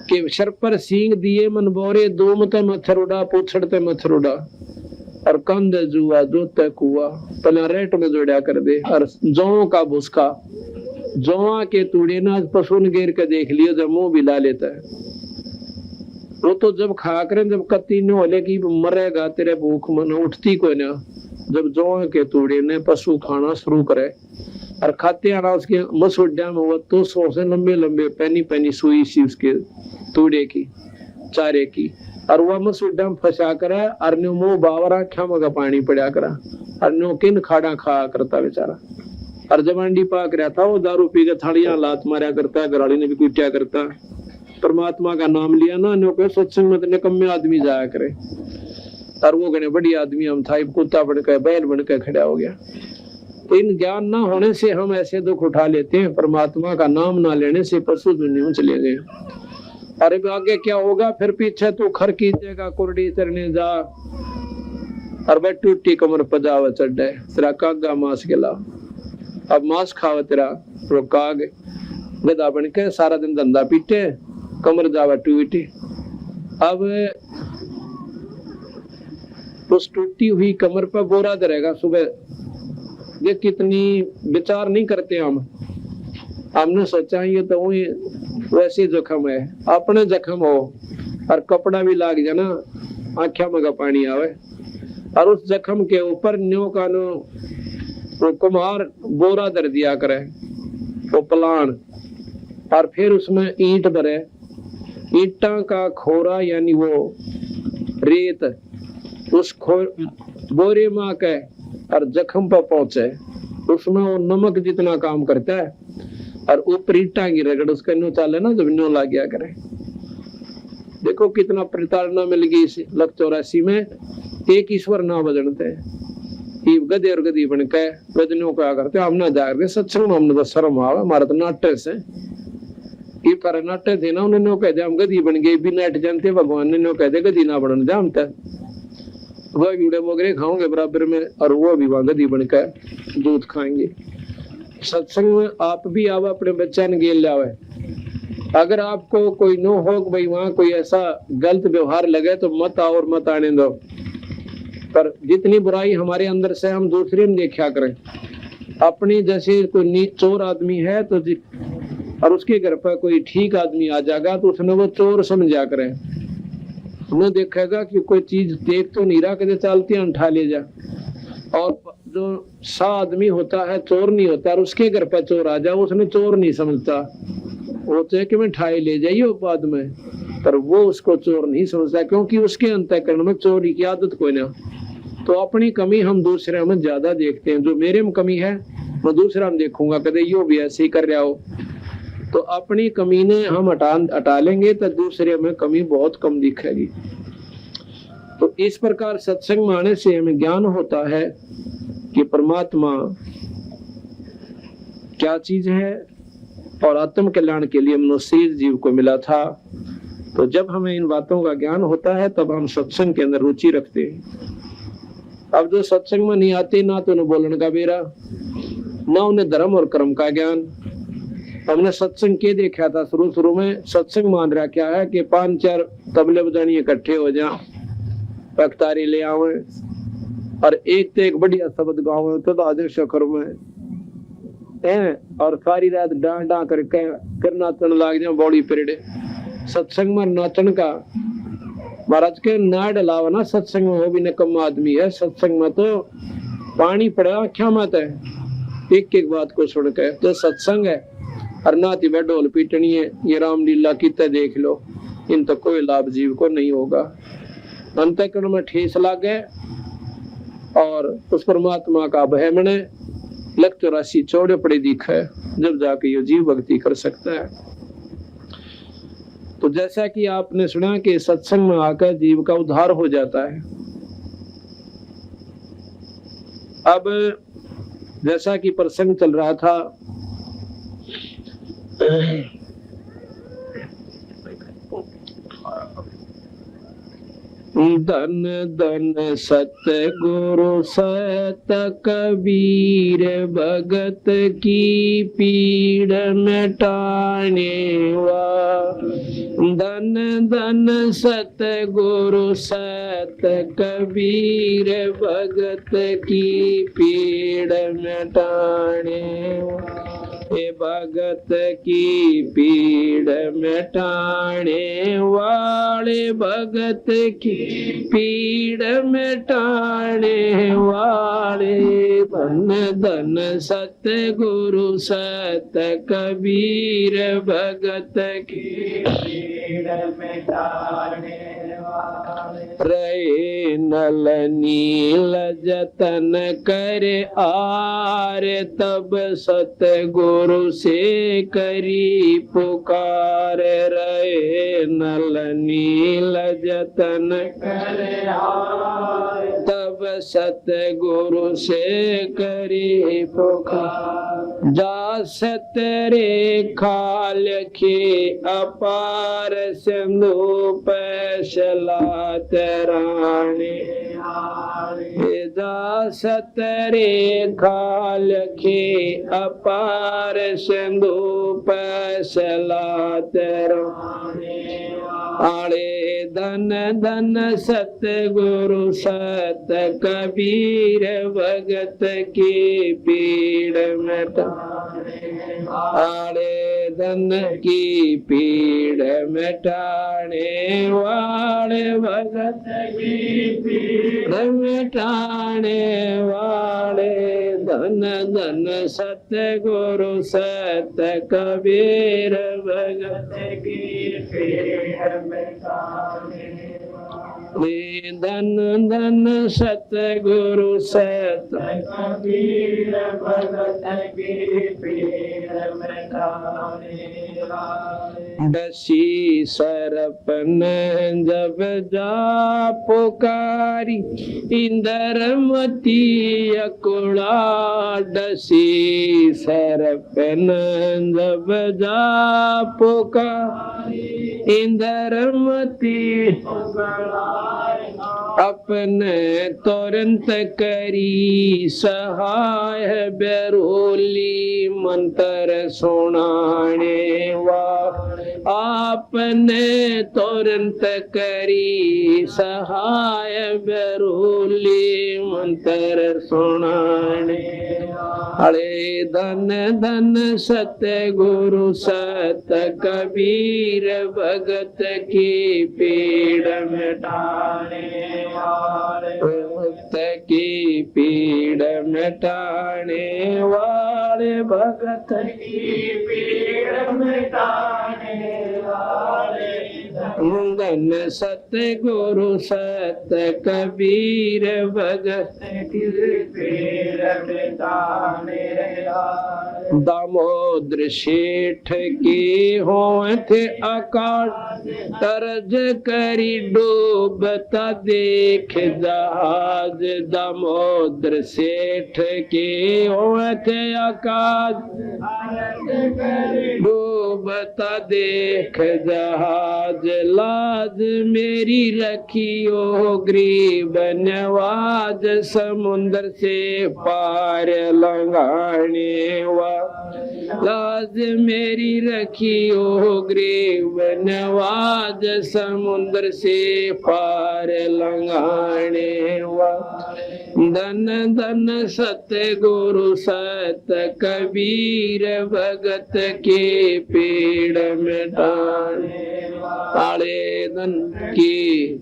कि सर पर सींग दिए मन बोरे, दोम ते मच्छर उड़ा, पूछड़ ते मच्छर उड़ा, और कंध जुआ दो तक हुआ, पहले रेट में जोड़ा कर दे, और जौ का भुसका, जौआ के तूड़े ना पशु ने गिर के देख लियो, जब मुंह भी ला लेता है, वो तो जब खा करें, जब कत्ती न होले की मरेगा, तेरे भूख मन उठती कोई ना, जब जौ के तूड़े ने पशु खाना शुरू करे, और खाते आना उसके मसूड्या में वो तो 100 से लंबे लंबे पैनी पैनी सुई सी उसके तूड़े की चारे की, और वह मसूड्या में फंसा कर, और न्यू मुंह बावरा ख्याम का पानी पड़ा करा, और न्यू किन खाड़ा खा करता बेचारा। और जब अंडी पाक रहा था वो दारू पी के थालियां लात मारा करता, घराड़ी ने भी कुटिया करता, परमात्मा का नाम लिया ना, न्यू के सत्संग में निकम्मे आदमी जाया करे, और वो गणे बड़ी आदमी हम था, कुत्ता बनकर बैल बनकर खड़ा हो गया। तो इन ज्ञान ना होने से हम ऐसे दुख उठा लेते हैं, परमात्मा का नाम ना लेने से पशु दुनिया में चले गए। अरे आगे क्या होगा, फिर पीछे तो खर कीजिएगा, कुर्डी चरने जा, और वह टूटी कमर पजावा चढ़े, तेरा कागा मांस गिला, अब मांस खावा तेरा वो काग, गधा बन के सारा दिन धंधा पीटे, कमर जावा टूटी। अब उस टूटी हुई कमर पर बोरा धरेगा सुबह, ये कितनी विचार नहीं करते हमने सोचा ये तो वैसे जख्म है, अपने जख्म हो और कपड़ा भी लाग जाना, आंखों में का पानी आवे, और उस जख्म के ऊपर न्यो का नो वो कुम्हार बोरा धर दिया करे, वो पलान, और फिर उसमें ईंट भरे, ईंटा का खोरा यानी वो रेत उस बोरे में के और जख्म पर पहुंचे, उसमें वो नमक जितना काम करता है, और ऊपर ईंटा की रगड़ उसका न्यू चाले ना, जब न्यू ला गया करे। देखो कितना प्रताड़ना मिल गई इस 84 में, एक ईश्वर ना बजनते गधे और गधी बन के गजनों क्या करते, हमने जाकर सत्संग में हमने तो शर्म आवा, हमारा तो नाट्य से ये पर नाट्य थे ना, उन्होंने कह दिया हम गधी बन गए, भी नाट जानते, भगवान ने नो कह दे गधी ना बनने दे, हम तक वह कीड़े मोगरे खाओगे बराबर में, और वो भी वहां गधी बनकर दूध खाएंगे। सत्संग में आप भी आवा, अपने बच्चा ने गेल लावे, अगर आपको कोई नो हो भाई वहां कोई ऐसा गलत व्यवहार लगे तो मत आओ और मत आने दो, पर जितनी बुराई हमारे अंदर से हम दूसरे में देखा करें। अपनी जैसे कोई चोर आदमी है तो और उसके घर पर कोई ठीक आदमी आ जाएगा तो उसने वो चोर समझा करें, उन्हें देखेगा कि कोई चीज देख तो नहीं रहा, कदे चलती उठा ले जा, और जो सा आदमी होता है चोर नहीं होता, और उसके घर पर चोर आ जाए उसने चोर नहीं समझता, वो तो है कि मैं ठाई ले जाइए बाद में, पर वो उसको चोर नहीं समझता, क्योंकि उसके अंतःकरण में चोरी की आदत कोई ना। तो अपनी कमी हम दूसरे में ज्यादा देखते हैं, जो मेरे में कमी है मैं दूसरा में देखूंगा, कदे यो भी ऐसे ही कर रहा हो, तो अपनी कमी ने हम हटा लेंगे तो दूसरे में कमी बहुत कम दिखेगी। तो इस प्रकार सत्संग में आने से हमें ज्ञान होता है कि परमात्मा क्या चीज है, और आत्म कल्याण के लिए मनुष्य जीव को मिला था। तो जब हमें इन बातों का ज्ञान होता है तब हम सत्संग के अंदर रुचि रखते हैं। अब जो सत्संग में नहीं आते, ना तो उन्हें बोलने का बेरा, ना उन्हें धर्म और कर्म का ज्ञान। हमने सत्संग के देखा था शुरू में, सत्संग मान रहा क्या है कि 5-4 तबले बजानी इकट्ठे हो जाए, पखतारी ले आवे और एक तो एक बढ़िया शब्द गावे तो आदर शखर में और सारी रात डांडा करके फिर नाचन लाग जाए बॉडी पीरियड। सत्संग में नाचन का महाराज के ना डलावा ना, सत्संग में वो भी निकम आदमी है। सत्संग में तो पानी पड़ा आख्या मत है, एक एक बात को सुन के। तो सत्संग है और नाती में ढोल पीटनी है, ये रामलीला की देख लो, इन तो कोई लाभ जीव को नहीं होगा। अंतःकरण में ठेस लागे और उस परमात्मा का भय मने लग 84 चौड़े पड़े दिखे, जब जाके ये जीव भक्ति कर सकता है। तो जैसा कि आपने सुना कि सत्संग में आकर जीव का उद्धार हो जाता है। अब जैसा कि प्रसंग चल रहा था, धन धन सतगुरु सत कबीर, भगत की पीड़ मिटाने वा। धन धन सतगुरु सत कबीर, भगत की पीड़ मिटाने वा। भगत की पीड़ मिटाने वाले, भगत की पीड़ मिटाने वाले। धन धन सतगुरु सत कबीर, भगत की पीड़ मिटाने वाले। रहे नल नील जतन करे आर, तब सतगुरु से करी पुकार। रहे नल नील जतन करे आर, तब सतगुरु से करी पुकार। जा सतरे खाल के अपार, सिंधु पैसला तराने। जा सतरे खाल के अपार, सिंधु पैसला तराने। आड़े धन धन सतगुरु सत कबीर, भगत की पीड़ मिटाने। आड़े धन की पीड़ मिटाने वाले, भगत की पीड़ मिटाने वाले। धन धन सतगुरु सत कबीर, भगत की पीड़ मिटाने वाले। धन धन सतगुरु सत कबीर, भगत की पीड़ मिटाने वाले। डसी सरपन जब जा पुकारी, इंद्रमती अकुड़ा। डसी सरपन जब जा पुकारी, इंद्रमती अपने तुरंत करी सहाय। बेरोली मंत्र सुनाने वा, आपने तुरंत करी सहाय। बेरोली मंत्र सुनाने। अरे धन धन सतगुरु सत कबीर, भगत की पीड़ मिटाने वाले। भक्त की पीड़ मिटाने वाले, भगत की पीड़ मिटाने वाले। धन सतगुरु सत कबीर भगत दामोदर सेठ की होत अकाल तरज करी डूबता देख जहाज दामोदर सेठ की होत अकाल डूबता देख जहाज लाज मेरी रखियो गरीब नवाज समुंदर से पार लंघाने वा लाज मेरी रखियो गरीब नवाज समुंदर से पार लंघाने वा धन धन सतगुरु सत कबीर भगत के पीड़ मिटाने वाले धन की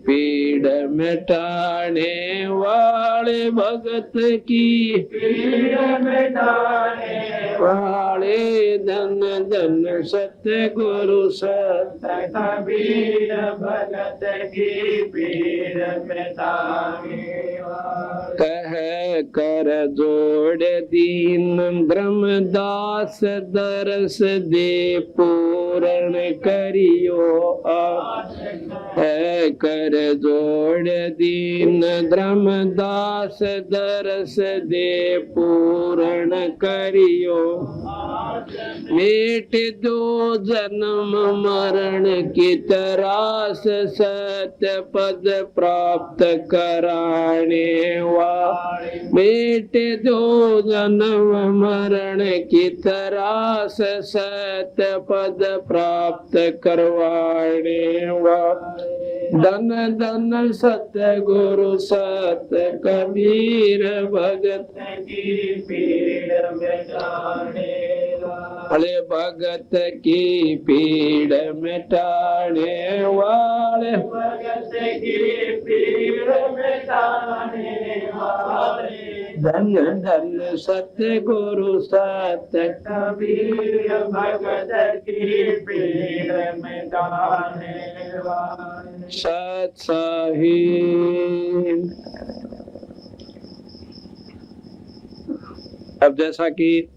पीड़ मिटाने वाले भगत की पीड़ मिटाने वाले धन धन सतगुरु सत कबीर भगत की पीड़ मिटाने कह कर जोड़ दीन ब्रह्मदास दरस दे पूर्ण करियो है कर जोड़ दीन ब्रह्मदास दरस दे पूर्ण करियो मेट दो जन्म मरण की तरास सत्य पद प्राप्त कराने बेटे दो जन्म मरण की तरास सत्य पद प्राप्त करवाने वा धन धन सत्य गुरु सत्य कबीर भगत की पीड़ मिटाने वाले भगत की पीड़ मिटाने वाले भगत की पीड़ मिटाने धन धन सत्य गुरु सत्य कबीर भगत की पीड़ मिटाने वाले सत साहिब। अब जैसा कि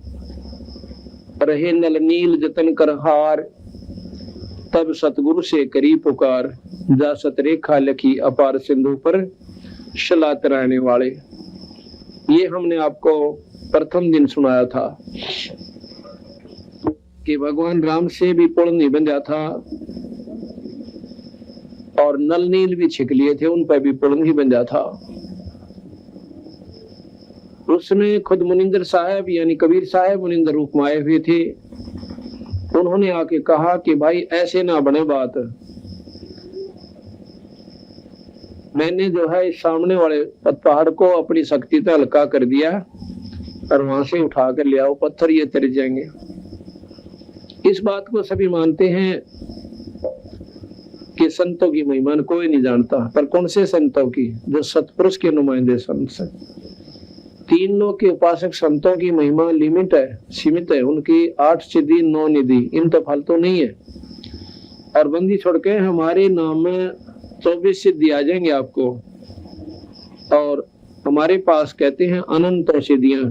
रहे नल नील जतन कर हार तब सतगुरु से करी पुकार जा सतरेखा लखी अपार सिंधु पर शला तराने वाले। ये हमने आपको प्रथम दिन सुनाया था कि भगवान राम से भी पुल नहीं बंधा था और नल नील भी छिक लिए थे, उन पर भी पुल नहीं बंधा था। उसमें खुद मुनिंदर साहब यानी कबीर साहब मुनिंदर रूप में आए हुए थे। उन्होंने आके कहा कि भाई ऐसे ना बने बात, मैंने जो है इस सामने वाले पहाड़ को अपनी शक्ति से हल्का कर दिया और वहां से उठा कर ले आओ, पत्थर ये तर जाएंगे। इस बात को सभी मानते हैं कि संतों की महिमा कोई नहीं जानता, पर कौन से संतों की? जो सतपुरुष के नुमाइंदे संत से। तीन लोग के उपासक संतों की महिमा लिमिट है, सीमित है। उनकी 8 सिद्धि 9 निधि, इन तो फालतू नहीं है। और बंदी छोड़ के हमारे नाम में 24 सिद्धि आ जाएंगे आपको, और हमारे पास कहते हैं अनंत सिद्धियां।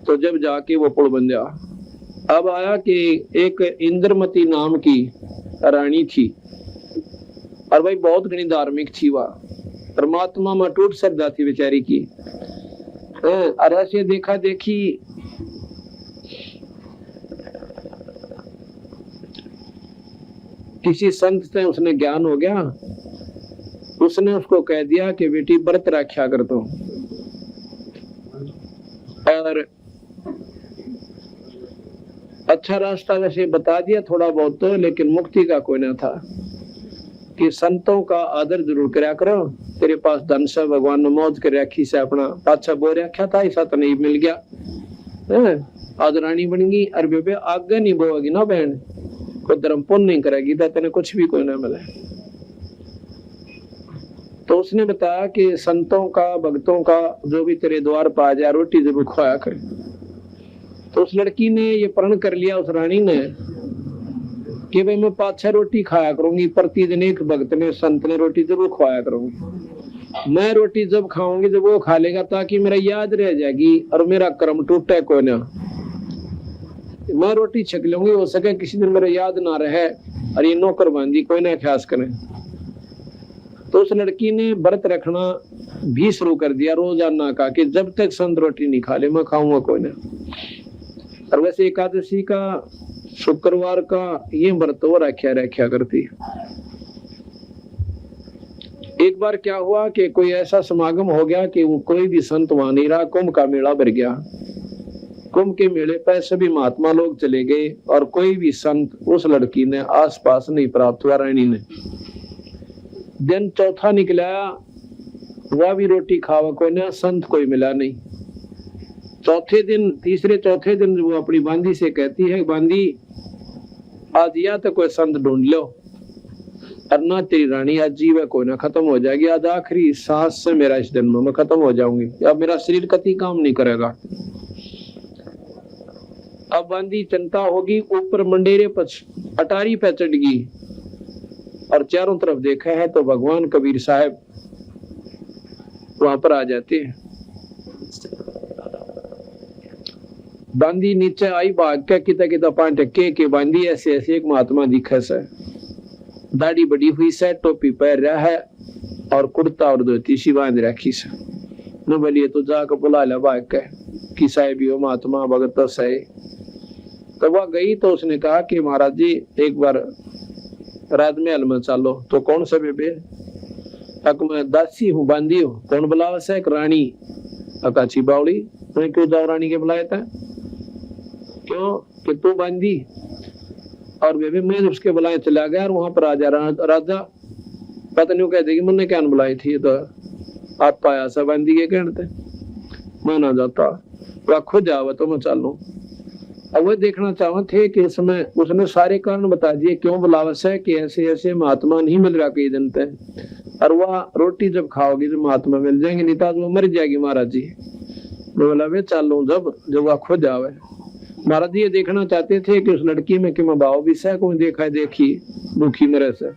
तो जब जाके वो पुल बन गया। अब आया कि एक इंद्रमती नाम की रानी थी, और भाई बहुत घनी धार्मिक थी, वह परमात्मा में टूट श्रद्धा थी बेचारी की। और ऐसे देखा देखी किसी संत से उसने ज्ञान हो गया, उसने उसको कह दिया कि बेटी व्रत रक्षा कर दो। और अच्छा रास्ता वैसे बता दिया थोड़ा बहुत तो, लेकिन मुक्ति का कोई ना था। कि संतों का आदर जरूर कराया करो, तेरे पास धन से भगवान ने मौज कर रखी से अपना पाछा बोल रखा था, ऐसा तो नहीं मिल गया। आज रानी बन गई, और बेबे आगे नहीं बोएगी ना बहन, कोई धर्म पुण्य नहीं करेगी तो तेने कुछ भी कोई ना मिले। तो उसने बताया कि संतों का भक्तों का जो भी तेरे द्वार पर आ जाए रोटी जरूर खुआया करे। तो उस लड़की ने ये प्रण कर लिया, उस रानी ने, कि भाई मैं 5-6 रोटी खाया करूंगी प्रतिदिन, एक भक्त ने संत ने रोटी जरूर खवाया करूंगी। मैं रोटी जब खाऊंगी जब वो खा लेगा, ताकि मेरा याद रह जाएगी और मेरा कर्म टूटे कोई ना। मैं रोटी छक लूंगी, हो सके किसी दिन मेरा याद ना रहे और ये नौकर बंदी कोई ना ख्यास करे। तो उस लड़की ने व्रत रखना भी शुरू कर दिया रोजाना का, कि जब तक संत रोटी नहीं खा ले मैं खाऊंगा कोई ना। और वैसे एकादशी का शुक्रवार का ये व्रत वो रखा करती। एक बार क्या हुआ कि कोई ऐसा समागम हो गया कि वो कोई भी संत वहां नहीं रहा, कुंभ का मेला भर गया। कुंभ के मेले पर सभी महात्मा लोग चले गए और कोई भी संत उस लड़की ने आसपास नहीं प्राप्त हुआ। रानी ने दिन चौथा निकला, वह भी रोटी खावा कोई ना, संत कोई मिला नहीं। चौथे दिन, तीसरे चौथे दिन वो अपनी बांदी से कहती है, बांदी आज या तो कोई संत ढूंढ लो, और ना तेरी रानी आज जीव है कोई ना, खत्म हो जाएगी। आज आखिरी सांस से मेरा इस जन्म में खत्म हो जाऊंगी, या मेरा शरीर कति काम नहीं करेगा। अब बांदी चिंता होगी, ऊपर मंडेरे पर अटारी पे चढ़ गई और चारों तरफ देखा है तो भगवान कबीर साहब वहां पर आ जाते हैं। बांदी नीचे आई, भाग के किता किता पांच टक्के के बांदी ऐसे ऐसे एक महात्मा दिखे से, दाढ़ी बड़ी हुई से, टोपी पहन रहा है और कुर्ता और धोती सी बांध रखी से। न बोलिए तो जाकर बुला ले भाग के कि साहेब यो महात्मा भगत से। तो वह गई तो उसने कहा कि महाराज जी एक बार राजमहल में चलो। तो कौन सा बेबे? अक मैं दासी हूँ, बांदी हूँ। कौन बुलावा से? एक रानी। अकाची बावड़ी। मैं क्यों जाओ रानी के बुलाया था? क्यों कि तू बांदी? और बेबे मैं उसके बुलाए चला गया और वहां पर राजा पता नहीं कह देगी मैंने क्या बुलाई थी। तो आप पाया सा बांदी के कहते मैं ना जाता, वह खुद जावा तो मैं चालू। अब वो देखना चाहते थे कि इसमें उसने सारे कारण बता दिए क्यों बुलावस है, कि ऐसे ऐसे महात्मा नहीं मिल रहा कई दिन तक, और वह रोटी जब खाओगी तो महात्मा मिल जाएंगे, नहीं तो वो मर जाएगी महाराज जी। बोला वे चालू जब वह खुद आवे। महाराज जी ये देखना चाहते थे कि उस लड़की में कि मैं भाव भी सह को देखा देखी भूखी मरे से।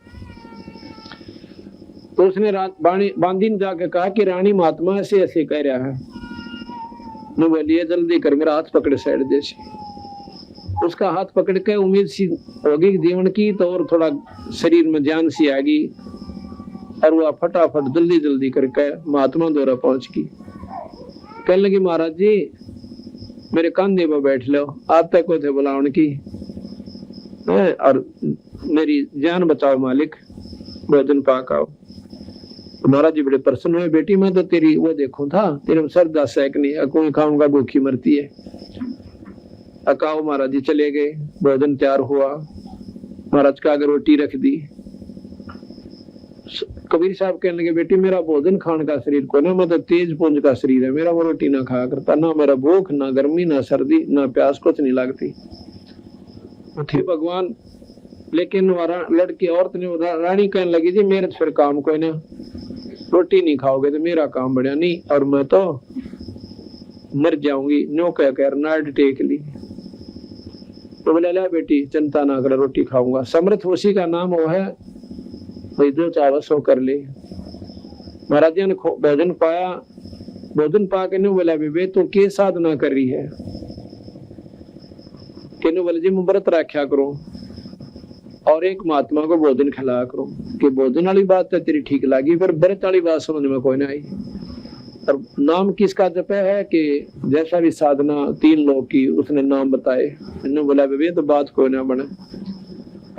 तो उसने बांदी ने जाके कहा कि रानी महात्मा ऐसे ऐसे कह रहा है, न बोलिए जल्दी कर मेरा हाथ पकड़ साइड दे। उसका हाथ पकड़ के उम्मीद सी होगी जीवन की, तो और थोड़ा शरीर में जान सी आ गई और वह फटाफट जल्दी जल्दी करके महात्मा द्वारा पहुंच गई। कहने लगी महाराज जी मेरे कंधे पर बैठ लो, आप तक को थे बुलावन की और मेरी जान बचाओ मालिक, भोजन पाक आओ। महाराज जी बड़े प्रसन्न हुए, बेटी मैं तो तेरी वो देखूं था, तेरे श्रद्धा सैक नहीं अको खाऊंगा भूखी मरती है। अकाओ महाराज जी चले गए, भोजन तैयार हुआ, महाराज का आगे रोटी रख दी। कबीर साहब कहने लगे बेटी मेरा भोजन खाने का शरीर को ना, मतलब तेज पुंज का शरीर है मेरा, वो रोटी ना खाया करता, ना मेरा भूख ना गर्मी ना सर्दी ना प्यास कुछ नहीं लगती थे भगवान। लेकिन लड़की औरत ने रानी कहने लगी जी मेरे फिर काम कोई ना, रोटी नहीं खाओगे तो मेरा काम बढ़िया नहीं और मैं तो मर जाऊंगी। नो कह कर नाड़ टेक ली। तो बोले ला बेटी चिंता ना कर रोटी खाऊंगा। समर्थ उसी का नाम वो है, भाई जो चाहो सो कर ले। महाराज जी ने भोजन पाया, भोजन पा के बोला बेबे तू के साधना कर रही है? कि बोले जी मैं व्रत रखा करूं और एक महात्मा को भोजन खिलाया करूं। कि भोजन वाली बात तो तेरी ठीक लगी, फिर व्रत वाली बात समझ में कोई ना आई। और नाम किसका जपे है कि जैसा भी साधना 3 लोग की उसने नाम बताए। इन्होंने बोला बेबे तो बात कोई ना बने।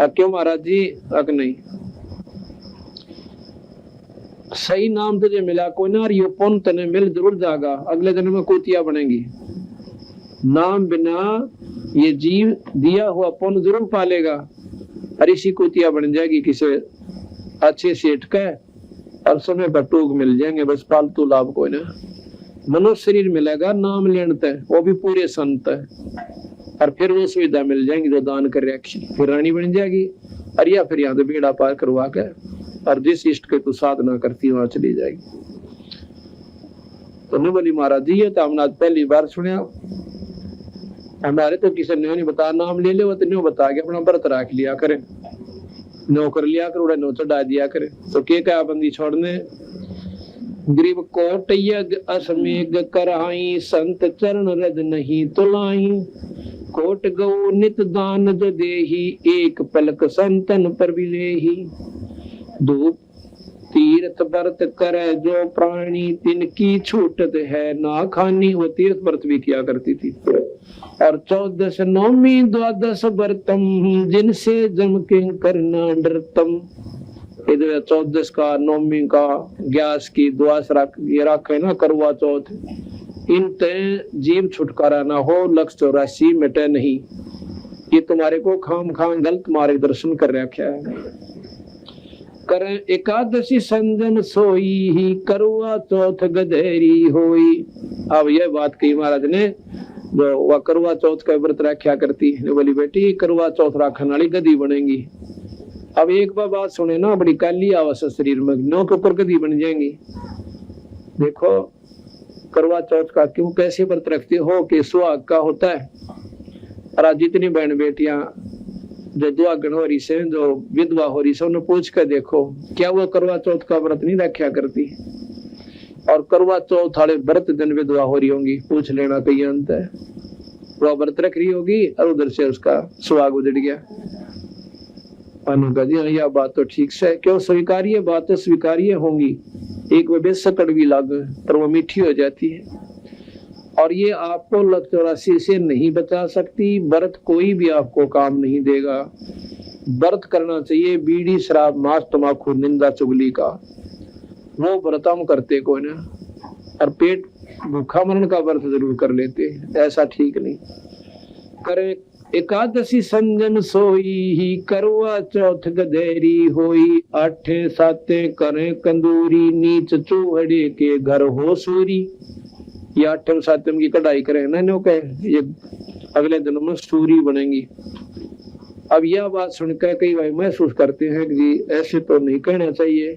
क्यों महाराज जी? अक नहीं, सही नाम तुझे मिला कोई ना, ये पुण्य तने मिल जरूर जाएगा, अगले जन्म में कुतिया बनेगी। नाम बिना ये जीव दिया हुआ पुण्य जरूर पालेगा और इसी कुतिया बन जाएगी किसी अच्छे सेठ का, और समय पर टूक मिल जाएंगे, बस फालतू लाभ कोई ना। मनुष्य शरीर मिलेगा नाम लेने, वो भी पूरे संत है, और फिर वो सुविधा मिल जाएंगी जो दान कर रखी, फिर रानी बन जाएगी, और या फिर यहाँ तो बेड़ा पार करवा के और जिस इष्ट के तू साधना करती वहां चली जाएगी। तो ने बोली महाराज जी ये तो हमने आज पहली बार सुना। हमारे तो किसी ने नहीं बता, नाम ले ले वो तो नहीं बता के अपना व्रत रख लिया करे, नो कर लिया कर, उड़ा नो चढ़ा दिया करे, तो के क्या बंदी छोड़ने। गरीब कोट यज्ञ असमेघ कराई, संत चरण रज नहीं तुलाई, कोट गौ नित दान जो देही, एक पलक संतन पर विलेही, धूप तीर्थ व्रत करे जो प्राणी, तिनकी छूटत है ना खानी। वो तीर्थ व्रत भी किया करती थी। और 14 नौमी 12 व्रतम, जिनसे जम के करना डरतम। इधर 14 का, नौमी का, 11 की, 12 ये रखे ना करवा चौथ, इन तय जीव छुटकारा ना हो, लक्ष्य 84 मिटे नहीं। ये तुम्हारे को खाम खाम गलत मार्गदर्शन कर रखा है। करें एकादशी संजन सोई ही, करवा चौथ गधेरी होई। अब यह बात कही महाराज ने, जो वह करवा चौथ का व्रत रखा करती है, बोली बेटी करवा चौथ रखने वाली गधी बनेगी। अब एक बार बात सुने ना, बड़ी काली आवाज शरीर में, नो के ऊपर गधी बन जाएंगी। देखो करवा चौथ का क्यों कैसे व्रत रखते हो कि सुहाग का होता है। और आज जितनी बहन बेटियां जो दुआगन हो रही से, जो विधवा हो रही से, उन्हें पूछ कर देखो क्या वो करवा चौथ का व्रत नहीं रखा करती। और करवा चौथ वाले व्रत दिन विधवा हो रही होंगी, पूछ लेना कहीं अंत है। वो व्रत रख रही होगी और उधर से उसका सुहाग उजड़ गया। यह बात तो ठीक से क्यों स्वीकार्य बात तो स्वीकार्य होंगी, एक वे बेशक कड़वी लागे पर वो मीठी हो जाती है। और ये आपको लक्ष्य 84 से नहीं बचा सकती। व्रत कोई भी आपको काम नहीं देगा। व्रत करना चाहिए बीड़ी शराब मांस तमाकू निंदा चुगली का, वो व्रत हम करते कोई ना। और पेट भूखा मरण का व्रत जरूर कर लेते, ऐसा ठीक नहीं। करें एकादशी संजन सोई ही, करवा चौथ गधेरी होई, 8 7 करें कंदूरी, नीच चूहड़े के घर हो सूरी। ये 8 7 की कढ़ाई करें ना, नो कहे ये अगले दिनों में सूरी बनेंगी। अब यह बात सुनकर कई भाई महसूस करते हैं कि ऐसे तो नहीं कहना चाहिए।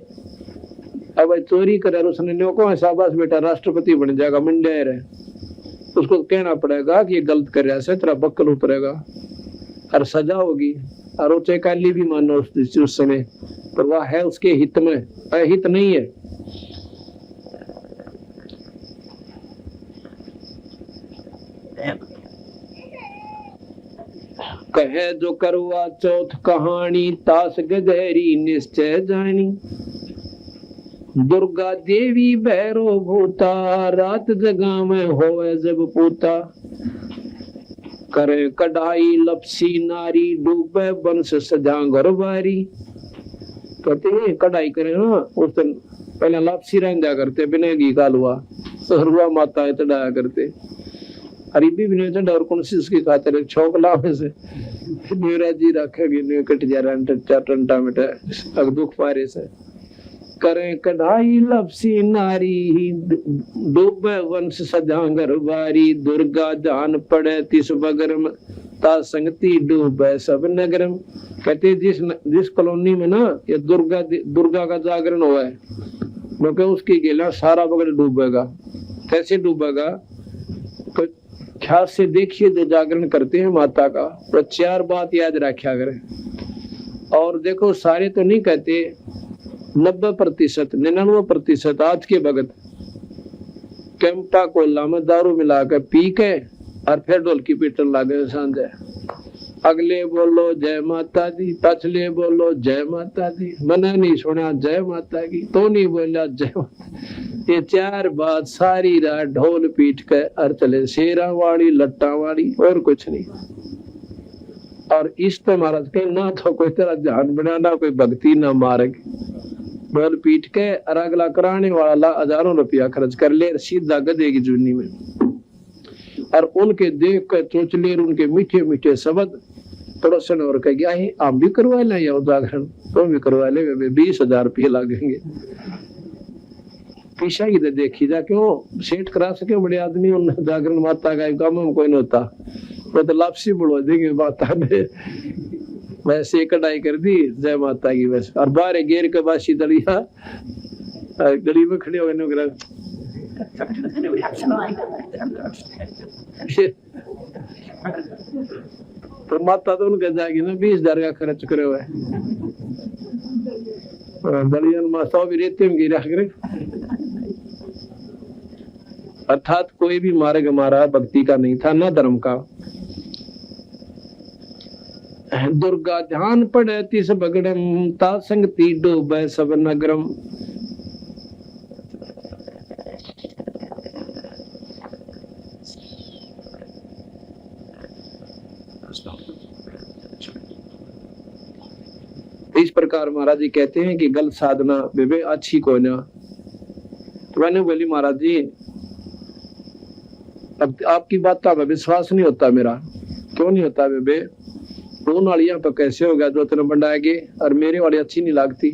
अब चोरी करे उसने नो को शाबाश बेटा राष्ट्रपति बन जाएगा, मंडेर है, उसको कहना पड़ेगा कि ये गलत कर रहा है, तेरा बक्कल उतरेगा और सजा होगी। और वो चेकाली भी मानो उस समय, पर वह है उसके हित में, अहित नहीं है। कहे जो करवा चौथ कहानी, तास गधेरी निश्चय जानी। दुर्गा देवी भैरो भूता, रात जगा में होवे जब पूता। करे कढ़ाई लपसी नारी, डूबे बंश सजा घरबारी। कहते हैं कढ़ाई करे ना, उस दिन पहले लपसी रहने करते, बिना घी का हलवा सहरुआ माता चढ़ाया करते। अरीबी भी नहीं चढ़ा, और कौन सी उसकी खातिर छौक लावे से मेरा जी रखेगी नहीं कट जा रहा टंटा मिटा अग दुख पारे से। करें कढ़ाई लपसी नारी, डूबे वंश सजा घरबारी। दुर्गा जान पड़े तिस बगरम, ता संगति डूबे सब नगरम। कहते जिस कॉलोनी में ना ये दुर्गा का जागरण हुआ है, क्योंकि उसकी गेला सारा बगल डूबेगा। कैसे डूबेगा? तो ख्याल से देखिए जो जागरण करते हैं माता का, तो 4 बात याद रखा करें। और देखो सारे तो नहीं कहते, 90% 99% आज के भगत कैंपटा कोला में दारू मिलाकर पी के और फिर ढोलकी पीटन लागे सांझे। अगले बोलो जय माता दी, पछले बोलो जय माता दी, मैंने नहीं सुना जय माता की, तो नहीं बोला जय माता। ये 4 बात सारी रात ढोल पीट के और चले शेरा वाली लट्टा वाली, और कुछ नहीं। और इस तो महाराज के ना तो कोई तेरा ध्यान बनाना, कोई भक्ति ना मार्ग, ढोल पीट के और अगला कराने वाला हजारों रुपया खर्च कर ले सीधा गधे की जूनी में। और उनके देख कर चोचले, उनके मीठे मीठे शब्द पड़ोसन और कह गया है आप भी करवा लें या जागरण, तो भी करवा ले, 20,000 रुपये लगेंगे। पीछा ही तो देखी जा, क्यों सेठ करा सके बड़े आदमी उन जागरण माता का काम में कोई नहीं होता, वो तो लापसी बुलवा देंगे माता ने। वैसे कढ़ाई कर दी जय माता की बस, और बाहर गेर के बासी दलिया गली में खड़े हो गए तो माता तो उनके जाएगी ना 20,000 का खर्च करे हुए दलियन माता भी रेते में गिरा करे। अर्थात कोई भी मार्ग हमारा भक्ति का नहीं था, ना धर्म का। दुर्गा ध्यान पड़े तिस बगड़म ता संगति डूबे सब नगरम। इस प्रकार महाराज जी कहते हैं कि गलत साधना बेबे अच्छी कोई ना। तो मैंने बोली महाराज जी अब आपकी बात का विश्वास नहीं होता मेरा। क्यों नहीं होता बेबे? दोनों वालियां पर कैसे हो गया जो तेने बनाएंगे और मेरे वाली अच्छी नहीं लगती।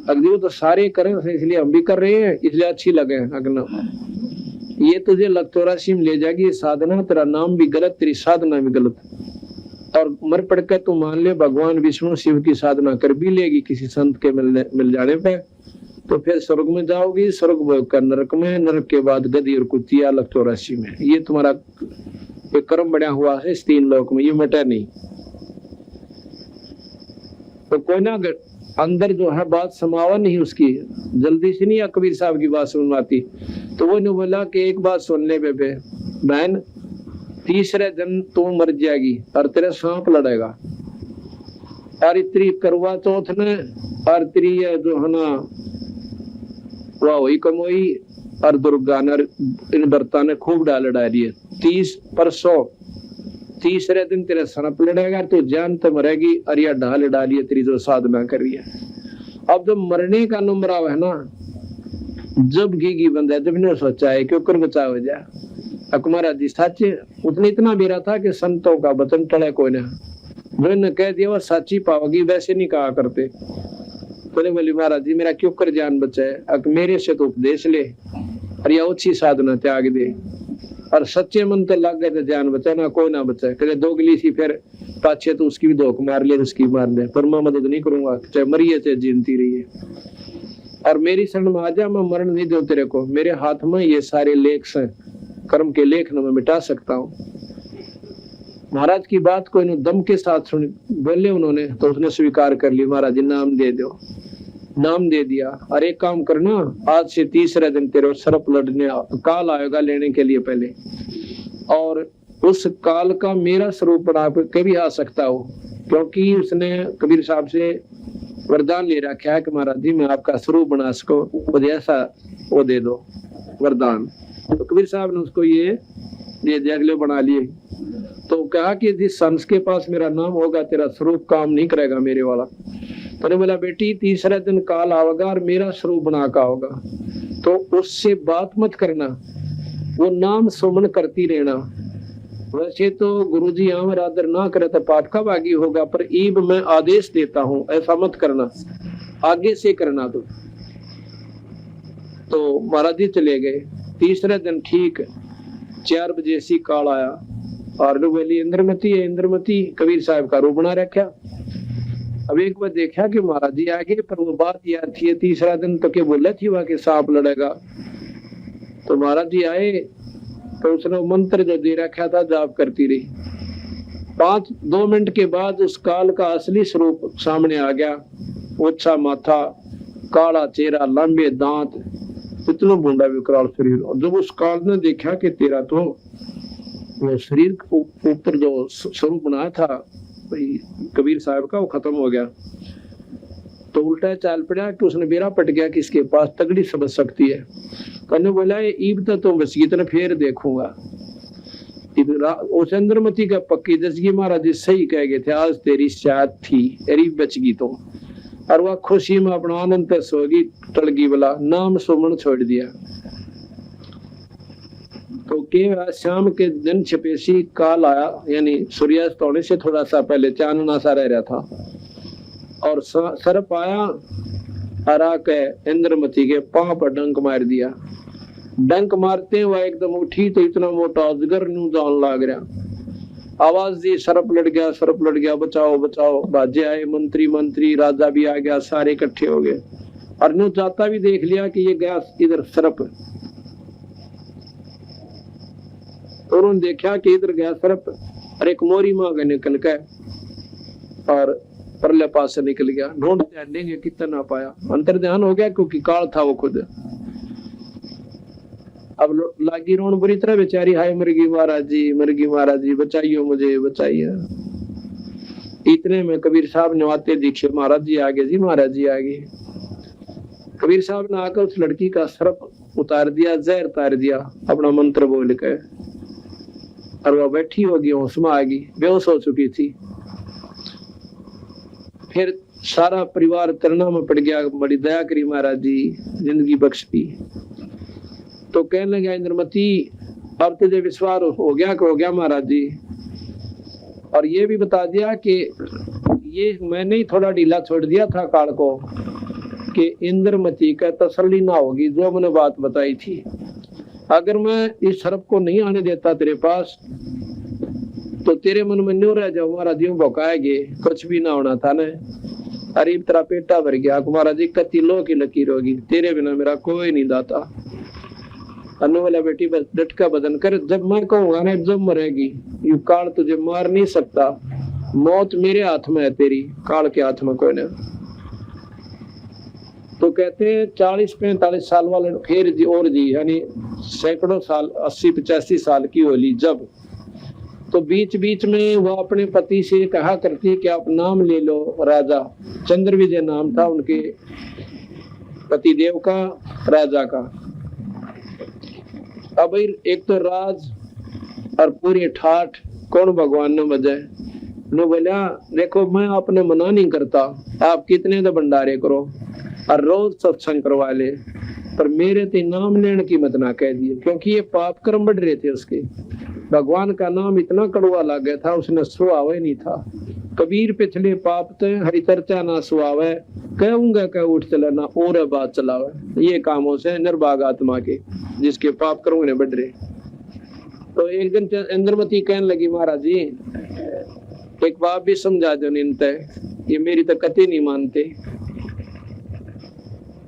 अगली तो सारे करें इसलिए हम भी कर रहे हैं, इसलिए अच्छी लगे। अगला ये तुझे लखतौरासी में ले जाएगी साधना, तेरा नाम भी गलत, तेरी साधना भी गलत। और मर पड़ के तू मान ले भगवान विष्णु शिव की साधना कर भी लेगी किसी संत के मिल जाने पे, तो फिर स्वर्ग में जाओगी, स्वर्ग भोग कर नरक में, नरक के बाद गदी और कुतिया लखतौरासी में। ये तुम्हारा एक कर्म बढ़िया हुआ है इस 3 लोक में, ये मिटा नहीं। तो कोई ना अंदर जो है बात समावा नहीं उसकी, जल्दी से नहीं कबीर साहब की बात सुनवाती। तो वो ने बोला कि एक बात सुन ले बेबे बहन, तीसरे दिन तू मर जाएगी और तेरे सांप लड़ेगा। और इतनी करवा चौथ ने और तेरी जो है ना वाह वही कमोई और दुर्गा ने इन बर्ता ने खूब डाल डाली है। 30 परसों तीसरे दिन तेरे सनप लड़ेगा, तो जान तो मरेगी और यह ढाल डालिए तेरी जो साधना कर रही है। अब जब मरने का नंबर आवे है ना, जब घी बंद है, जब ने सोचा है क्यों कर बचा हो जाए। अकुमारा जी सच उतने इतना बेरा था कि संतों का वचन टले कोई ना, जो ने कह दिया वो सच्ची पाओगी, वैसे नहीं कहा करते। बोले बोली महाराज जी मेरा क्यों कर जान बचाए, अब मेरे से तो उपदेश ले और यह अच्छी साधना त्याग दे। और सच्चे मन तो लग गए तो जान बचाए, ना कोई ना बचाए। कहे दोगली सी फिर पाछे तो उसकी भी धोख मार ले, उसकी मार ले, पर मैं मदद नहीं करूंगा, चाहे मरिए चाहे जीनती रहिए। और मेरी शरण में आ जा, मैं मरण नहीं दूं तेरे को। मेरे हाथ में ये सारे लेख से कर्म के लेख न मैं मिटा सकता हूँ। महाराज की बात को इन्होंने दम के साथ सुनी, बोले उन्होंने, तो उसने स्वीकार कर ली। महाराज जी नाम दे दो, नाम दे दिया। और एक काम करना, आज से तीसरे दिन तेरे सर्प लड़ने काल आएगा लेने के लिए पहले, और उस काल का मेरा स्वरूप बना के भी आ सकता हो, क्योंकि उसने कबीर साहब से वरदान ले रखा है कि महाराज जी मैं आपका स्वरूप बना सको, मुझे ऐसा वो दे दो वरदान। तो कबीर साहब ने उसको ये अगले बना लिए। तो कहा कि जिस संस के पास मेरा नाम होगा तेरा स्वरूप काम नहीं करेगा मेरे वाला। तो बोला बेटी तीसरे दिन काल आवेगा और मेरा स्वरूप बना का होगा, तो उससे बात मत करना, वो नाम सुमन करती रहना। वैसे तो गुरुजी आमर आदर ना करे तो पाठ का भागी होगा, पर ईब मैं आदेश देता हूँ ऐसा मत करना, आगे से करना। तो महाराज जी चले गए। तीसरे दिन ठीक 4 बजे सी काल आया और बोली इंद्रमती है, इंद्रमती कबीर साहब का रूप बना रखा। अब एक बार देखा कि महाराज जी आगे, पर वो बात याद थी तीसरा दिन तो क्या बोला थी वहां के सांप लड़ेगा। तो महाराज जी आए तो उसने मंत्र जो दे रखा था जाप करती रही। 2 मिनट के बाद उस काल का असली स्वरूप सामने आ गया। ओछा माथा, काला चेहरा, लंबे दांत, इतना बूंदा विकराल शरीर। और जब उस काल ने देखा कि तेरा तो वो शरीर ऊपर जो स्वरूप बनाया था कबीर साहब का वो खत्म हो गया, तो उल्टा चाल पड़ा कि उसने बेरा पट गया कि इसके पास तगड़ी समझ सकती है। कहने बोला ईब तो बस इतना फिर देखूंगा। उस इंद्रमती का पक्की दसगी महाराज जी सही कह गए थे, आज तेरी शायद थी अरी बचगी तो। और वह खुशी में अपना आनंद सोगी टलगी वाला नाम सुमन छोड़ दिया। तो के शाम के दिन छपेसी काल आया, यानी सूर्यास्त होने से थोड़ा सा पहले चांदना सा रह रहा था, और सर्प आया और आके इंद्रमती के पांव पर डंक मार दिया। डंक मारते वह एकदम उठी तो इतना मोटा अजगर न्यू जान लाग रहा। आवाज दी सर्प लड़ गया, सर्प लड़ गया, बचाओ बचाओ। बाजे आए, मंत्री राजा भी आ गया, सारे इकट्ठे हो गए। और न्यू जाता भी देख लिया कि ये गया इधर सर्प। तो उन्होंने देखा कि इधर गया सरप और एक मोरी मांग निकल के और परले पास से निकल गया। ढूंढते ढूंढेंगे कितना ना पाया, अंतर ध्यान हो गया क्योंकि काल था वो खुद। अब लागी रोन बुरी तरह बेचारी, हाय मरगी महाराज जी बचाइयो मुझे बचाइए। इतने में कबीर साहब ने आते दीक्षे, महाराज जी आगे जी, महाराज जी आगे। कबीर साहब ने आकर उस लड़की का सर्प उतार दिया, जहर उतार दिया अपना मंत्र बोल के, और वह बैठी होगी, होश में आ गई, बेहोश हो चुकी थी। फिर सारा परिवार तरना में पड़ गया, बड़ी दया करी महाराज जी, जिंदगी बख्श दी। तो कहने लगा इंद्रमती अब तुझे विश्वास हो गया महाराज जी, और ये भी बता दिया कि ये मैंने ही थोड़ा ढीला छोड़ दिया था काल को कि इंद्रमती का तसल्ली ना होगी जो मैंने बात बताई थी। अगर मैं इस सर्प को नहीं आने देता तेरे पास तो तेरे मन में न्यू रह जाओ महाराज जी, भौकाएगे, कुछ भी ना होना था न। अरे तेरा पेटा भर गया महाराज जी, कति लो की लकीर होगी, तेरे बिना मेरा कोई नहीं दाता। अनु वाला बेटी बस डटका बदन कर, जब मैं कहूंगा ना जब मरेगी, यू काल तुझे मार नहीं सकता, मौत मेरे हाथ में है, तेरी काल के हाथ में कोई नहीं। तो कहते हैं 40-45 साल वाले फिर जी और जी, यानी सैकड़ों साल, 80-85 साल की होली जब, तो बीच बीच में वो अपने पति से कहा करती कि आप नाम ले लो। राजा चंद्र विजय नाम था उनके पति देव का, राजा का। अब एक तो राज और पूरी ठाठ कौन भगवान ने बजाए ने बोला, देखो मैं आपने मना नहीं करता, आप कितने तो भंडारे करो और रोज सत्संग करवा ले, पर मेरे ते नाम लेने की मत ना कह दिए, क्योंकि ये पाप कर्म बढ़ रहे थे उसके। भगवान का नाम इतना कड़वा लग गया था, उसने सुहावे नहीं था। कबीर पिछले पाप ते हरि चर्चा ना सुहावे, कहूंगा कह उठ चला ना और बात चलावे, ये कामों से निर्भाग आत्मा के जिसके पाप कर्म ने बढ़ रहे। तो एक दिन इंद्रमती कहने लगी, महाराज जी एक बात भी समझा दो इनते, ये मेरी तो कति नहीं मानते।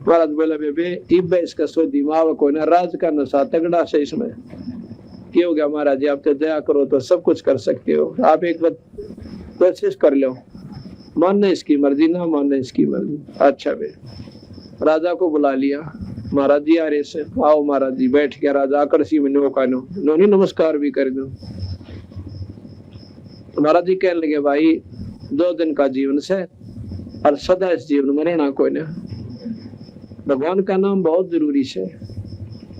महाराज बोला, बेबे इब इसका सो दिमाग को ना, राज का नशा तगड़ा से इसमें क्या हो गया महाराज जी, आप तो दया करो तो सब कुछ कर सकते हो, आप एक बार कोशिश कर लो, मानना इसकी मर्जी ना मानना इसकी मर्जी। अच्छा बे, राजा को बुला लिया, महाराज जी आ रहे से, आओ महाराज जी। बैठ गया राजा, आकर्षी में नोनी नमस्कार भी कर दो। महाराज जी कहने लगे, भाई 2 दिन का जीवन से और सदा इस जीवन में रहना कोई ना, भगवान का नाम बहुत जरूरी है।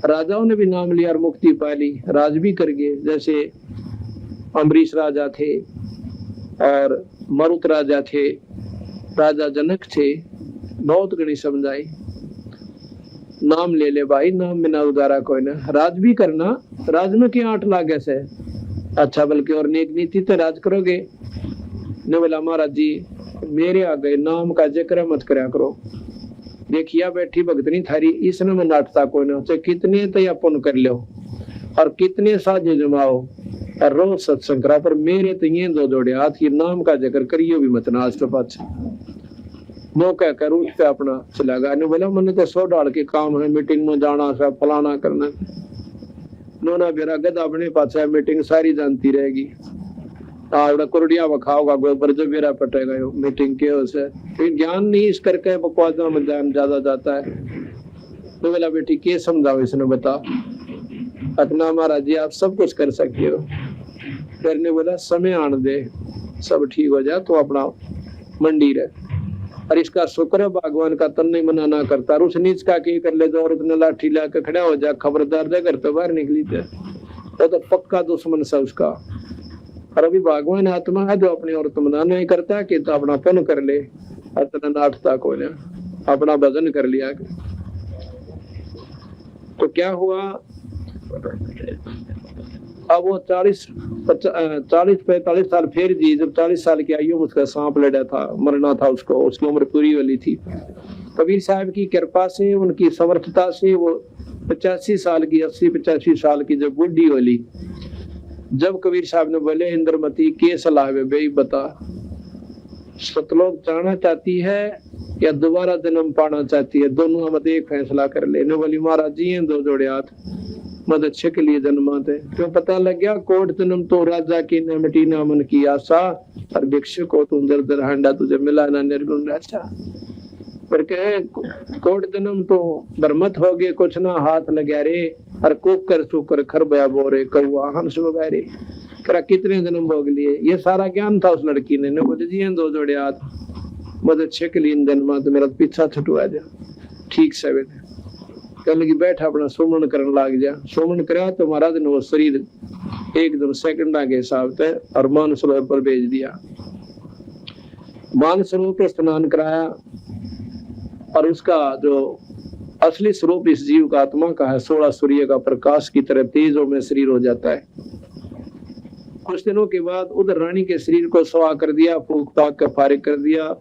राजाओं ने भी नाम लिया और मुक्ति पा ली, राज भी कर गए, जैसे अम्बरीश राजा थे और मरुत राजा थे, राजा जनक थे, बहुत गणी समझाई। नाम ले ले भाई, नाम बिना उदारा कोई ना, राज भी करना, राज में क्या 8 लाख ऐसे, अच्छा बल्कि और नेक नीति तो राज करोगे। ने बोला, महाराज जी मेरे आ गए, नाम का जिक्र मत करा करो, देखिया बैठी भगतनी थारी, इसने में नाटता कोई ना, चाहे कितने तो अपन कर लो और कितने साझे जमाओ और रोज सत्संग करा, पर मेरे तो ये 2 जोड़े हाथ की नाम का जिक्र करियो भी मत ना। आज तो पाछे मौका कर उठ पे अपना चला गया। ने बोला, मैंने तो 100 डाल के काम है, मीटिंग में जाना, सब फलाना करना, नोना बेरा गदा अपने पास है, मीटिंग सारी जानती रहेगी, कुरडिया बखाओगा गोबर जो मेरा पटेगा मीटिंग के उसे, ज्ञान नहीं इस करके बकवासों में ध्यान ज्यादा जाता है। तो बोला, बेटी के समझाओ इसने बता। अपना महाराज जी आप सब कुछ कर सकते हो। फिर ने बोला, समय आन दे, सब ठीक हो जाए तो अपना मंडी रहे, और इसका शुक्र है भगवान का तन नहीं मना ना करता, उस नीच का की कर ले जो औरत ने लाठी लाकर खड़ा हो जा, खबरदार दे घर तो बाहर निकली थे, तो पक्का दुश्मन से उसका। और अभी भगवान आत्मा है जो अपनी औरत मना नहीं करता कि तो अपना पन कर ले, अपना नाटता को ने अपना भजन कर लिया। तो क्या हुआ, अब वो 40-45 साल फिर जी, जब 40 साल की आयु उसका सांप लड़ा था, मरना था उसको, उसकी उम्र पूरी वाली थी। कबीर साहब की कृपा से, उनकी समर्थता से वो 85 साल की, 80-85 साल की जब बुढ़ी वाली, जब कबीर साहब ने बोले, इंद्रमती के सलाह है बे बता, सतलोक जाना चाहती है या दोबारा जन्म पाना चाहती है, दोनों मत एक फैसला कर ले। बोली, महाराज जी 2 जोड़े हाथ, मद अच्छे के लिए जन्मात है। क्यों पता लग गया कोट जन्म तो राजा की न मिटी ना मन की आशा, और भिक्षु को तुम दर दर हांडा तुझे मिला ना निर्गुण राशा। पर कहे कोट जन्म तो बरमत हो गए कुछ ना हाथ लगा रे, और कुक कर सुकर खर बया बोरे कौआ हंस वगैरे। करा कितने जन्म भोग लिए, ये सारा ज्ञान था उस लड़की ने। बोले जी दो जोड़े हाथ मद अच्छे के लिए जन्मा तो मेरा पीछा छुटवा जा। ठीक से बेटे कल लगी बैठा अपना सुमन करने लग जा। सुमन करा तो महाराज ने वो शरीर एकदम सेकंडा के हिसाब से और मानसरोवर पर भेज दिया। मानसरोवर पे स्नान कराया, और उसका जो असली स्वरूप इस जीव का आत्मा का है 16 सूर्य का प्रकाश की तरह तेजों में शरीर हो जाता है। कुछ दिनों के बाद उधर रानी के शरीर को सवा कर दिया, फूक ताक कर फारिग कर दिया।